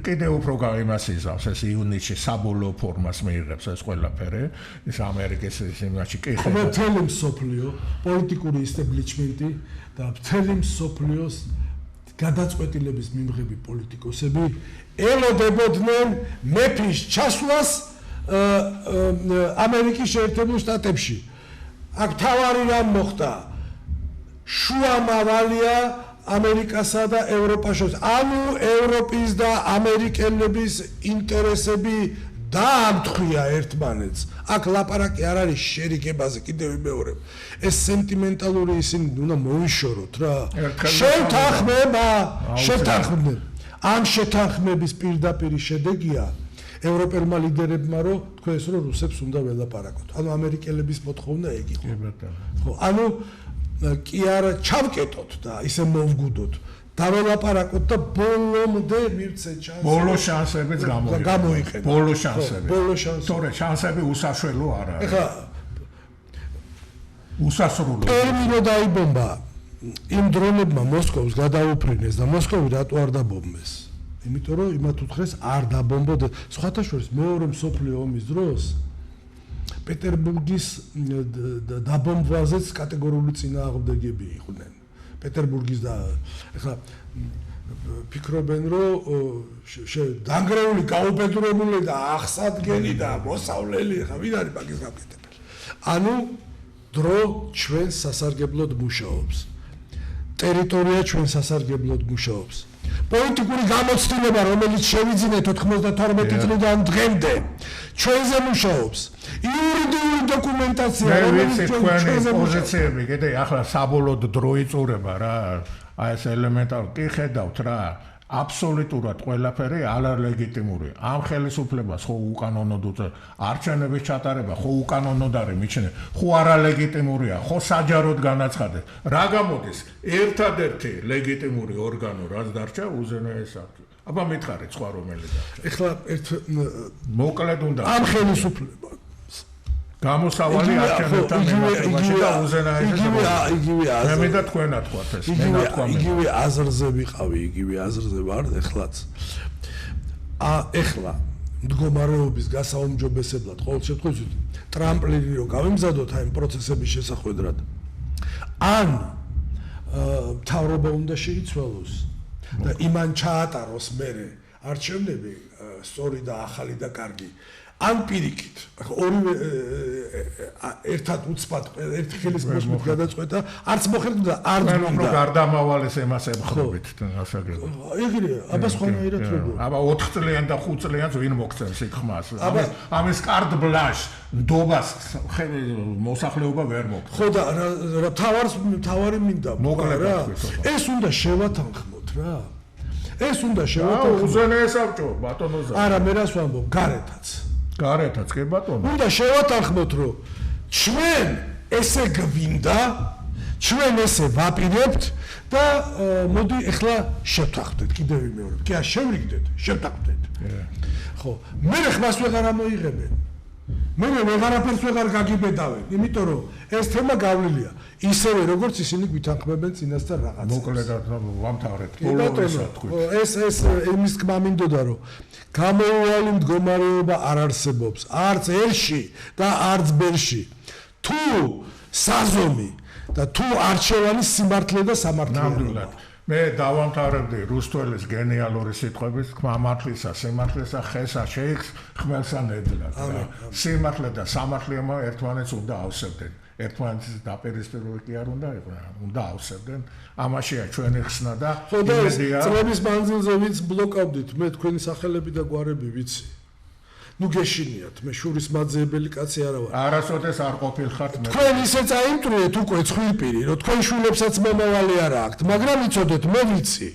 კიდევ უფრო იმას იზავს, ეს იუნისში საბოლოო ფორმას მიიღებს ეს ყველაფერი, ის ამერიკის იმაში კი ხდება. მთელი მსოფლიო, პოლიტიკური ისტაბლიჩმენტი და მთელი მსოფლიოს გადაწყვეტილების მიმღები პოლიტიკოსები ელოდებოდნენ მეფის ჩასვლას ამერიკის შეერთებულ შტატებში. აქ თავარი რამ მოხდა? შუამავალია ამერიკასა და ევროპას შორის. ანუ ევროპის და ამერიკელების ინტერესები დაამთხვია ერთმანეთს. აქ ლაპარაკი არ არის შერიგებაზე, კიდევ ვიმეორებ. ეს სენტიმენტალური ისინი უნდა მოიშოროთ რა. შეთანხმება. ამ შეთანხმების პირდაპირი შედეგია ევროპელმა ლიდერებმა რომ თქვენს რომ რუსებს უნდა ველაპარაკოთ. ანუ ამერიკელების მოთხოვნა ეგ იყო. ხო, ანუ კი არა ჩავკეტოთ და ისე მოვგუდოთ. დაველაპარაკოთ და ბოლომდე მივცეთ შანსი. ბოლო შანსებიც გამოიყენოთ. ბოლო შანსები. ბოლო შანსები. თორე შანსები უსაშველო არ არის. ეხლა უსასრულო. ტერმინო დაიბომბა იმ დრონებმა მოსკოვს გადაუფრინეს და მოსკოვი რატო არ დაბომბეს? იმიტომ რომ იმათ უთხრეს არ დაბომბოთ. სხვათა შორის მეორე მსოფლიო ომის დროს პეტერბურგის დაბომბვაზეც კატეგორიული წინააღმდეგები იყვნენ. პეტერბურგის და ეხლა ფიქრობენ რომ დანგრეული, გაუბედურებული და აღსადგენი და მოსავლელი ხა ვინ არის მაგის გაკეთებელი. ანუ დრო ჩვენ სასარგებლოდ მუშაობს. ტერიტორია ჩვენ სასარგებლოდ მუშაობს. პოლიტიკური გამოცდილება, რომელიც შევიძინეთ 92 წლიდან დღემდე, ჩვენზე მუშაობს. იურიდიული დოკუმენტაცია, რომელიც ჩვენი პოზიციები, კიდე ახლა საბოლოოდ დრო იწურება რა. აი ეს ელემენტარული კი ხედავთ რა. აბსოლუტურად ყველაფერი არალეგიტიმური. ამ ხელისუფლებას ხო უკანონოდ უწევს. არჩევნების ჩატარება ხო უკანონოდ არის მიჩნე. ხო არალეგიტიმურია, ხო საჯაროდ განაცხადეს. რა გამოდის? ერთადერთი ლეგიტიმური ორგანო რაც დარჩა უზენაეს აქტი. აბა მითხარით სხვა რომელი დარჩა. ეხლა მოკლედ უნდა ამ ხელისუფლებას გამოსავალი არჩევნებთან მიმართებაში და უზენაესის იგივე აზრზე. მე მინდა თქვენა თქვათ ეს, მე ნათქვა მე. იგივე აზრზე ვიყავი, იგივე აზრზე ვარ ეხლაც. ეხლა მდგომარეობის გასაუმჯობესებლად ყოველ შემთხვევაში ტრამპლინი რო გავიმზადოთ აი პროცესების შესახვედრად. ან მთავრობა უნდა შეიცვალოს და იმან ჩაატაროს მერე არჩევნები სწორი და ახალი და კარგი. ან პირიქით, ორივე ერთად უცბად ერთი ხელის მოსმით გადაწყვეტა, არც მოხერხდა და არც უნდა გარდამავალეს ემას ემხრობით ასაგებად. ეგრეა, აბა სხვანაირად როგორ? აბა 4 წლიან და 5 წლიანს ვინ მოგცემს იქ ხმას? ამის კარდ ბლანშ ნდობას მოსახლეობა ვერ მოგცემს. ხო და რა თავარი მინდა რა. ეს უნდა შევათანხმოთ რა. ეს უნდა შევათანხმოთ. უზენაეს საბჭო ბატონოზე. არა, მე რას ვამბობ, გარეთაც. გარეთაც კი ბატონო. უნდა შევათანხმოთ, რომ ჩვენ ესე გვინდა, ჩვენ ესე ვაპირებთ და მოდი ახლა შევთანხმდეთ, კიდევ ვიმეორებ. კი არა, შევრიგდეთ, შევთანხმდეთ. ხო, მე ხმას ვეღარ ამოიღებენ. მე ვეღარაფერს ვეღარ გაგიბედავენ, იმიტომ რომ ეს თემა გავლილია. ისევე როგორც ისინი გვითანხმებენ წინასწარ რაღაცას. მოკლედ ვამთავრეთ. ბოლოსად თქვით. ეს იმის თქმა მინდოდა, რომ გამოუვალი მდგომარეობა არ არსებობს, არც ერში და არც ბერში. თუ საზომი და თუ არჩევანი სიმართლე და სამართლიანობა. მე დავამთავრებდი რუსთველის გენიალური სიტყვების თქმამართლისა, სიმართლისა, ხესა შეიქს ხმელსა ნედლად. სიმართლე და სამართლიანობა ერთმანეთს უნდა ავსებდნენ. ერთმანეთის დაპირისპირებული კი არ უნდა ავსებდნენ. ამაშია ჩვენი ხსნა და იმედია. წლების მანძილზე ვინც ბლოკავდით, მე თქვენი სახელები და გვარები ვიცი. ნუ გეშინიათ, მე შურის მაძიებელი კაცი არა ვარ. არასოდეს არ ყოფილხართ მე. თქვენ ისე წაიმტრიეთ უკვე ცხვირპირი, რომ თქვენ შვილებსაც მომავალი არ აქვთ, მაგრამ იცოდეთ, მე ვიცი.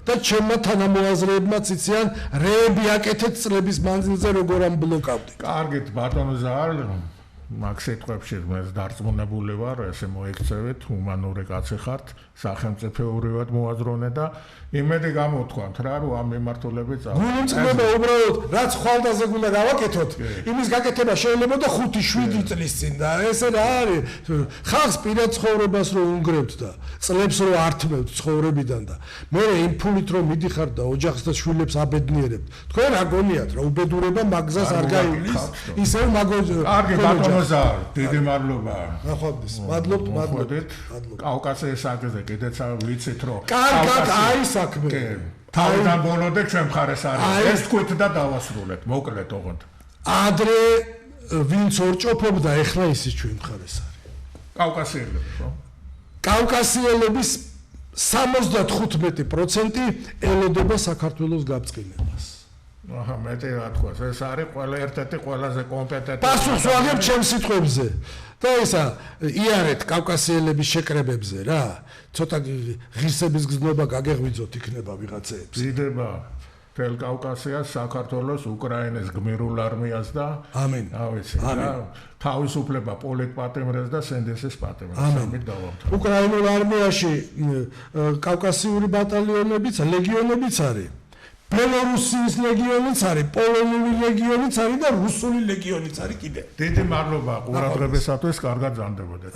და ჩემმა თანამოაზრეებმაც იციან, რეები აკეთეთ წლების მანძილზე როგორ ამბლოკავდით. კარგით, ბატონო ზაალ, მაგ სიტყვებში მე დარწმუნებული ვარ, ესე მოიქცევით, ჰუმანური კაცი ხართ, სახელმწიფოებრივად მოაზროვნე და იმედი გამოთქვათ რა, რომ ამ მიმართულებით გულწრფელობა უბრალოდ რაც ხვალდაზე გუნდა გავაკეთოთ, იმის გაკეთება შეიძლება და 5-7 წლის წინ და ესე რა არის, ხალხს პირად ცხოვრებას რო უნგრებთ და წლებს რო ართმევთ ცხოვრებიდან და მე იმ ფულით რომ მიდიხარ და ოჯახს და შვილებს აბედნიერებთ. თქვენ რა გონიათ რა უბედურება მაგზას არ გაივლის, ისევ მაგოზე. კარგი ბატონო ზარ, დიდი მადლობა. ნახვამდის. მადლობთ. კავკასიის აკეზე კიდეც ვიცით რომ კარგად აი საქმე. თავიდან ბოლომდე ჩვენ მხარეს არის. ეს თქვით და დავასრულეთ. მოკლედ ოღონდ. ადრე ვინც ორჭოფობდა, ეხლა ისიც ჩვენ მხარეს არის. კავკასიელები, ხო? კავკასიელების 75% ელოდება საქართველოს გაბწყინებას. აჰა, მეტი რა თქვა, ეს არის ერთ-ერთი ყველაზე კომპეტენტური. პასუხს ვაგებ ჩემს სიტყვებზე. და ისა იარეთ კავკასიელების შეკრებებზე რა. ცოტა ღირსების გზნობა გაგეღვიძოთ იქნება ვიღაცეებს. დიდება თელ კავკასიას, საქართველოს, უკრაინის გმირულ არმიას და ამენ. რა ვიცი, თავისუფლება პოლიტპატიმრებს და სენდესის პატიმრებს. ამით დავამთავრე. უკრაინულ არმიაში კავკასიური ბატალიონებიც, ლეგიონებიც არის. ბელორუსიის ლეგიონიც არის, პოლონური ლეგიონიც არის და რუსული ლეგიონიც არის კიდე. დიდი მადლობა ყურადღებისათვის, კარგად ზამდებოდეთ.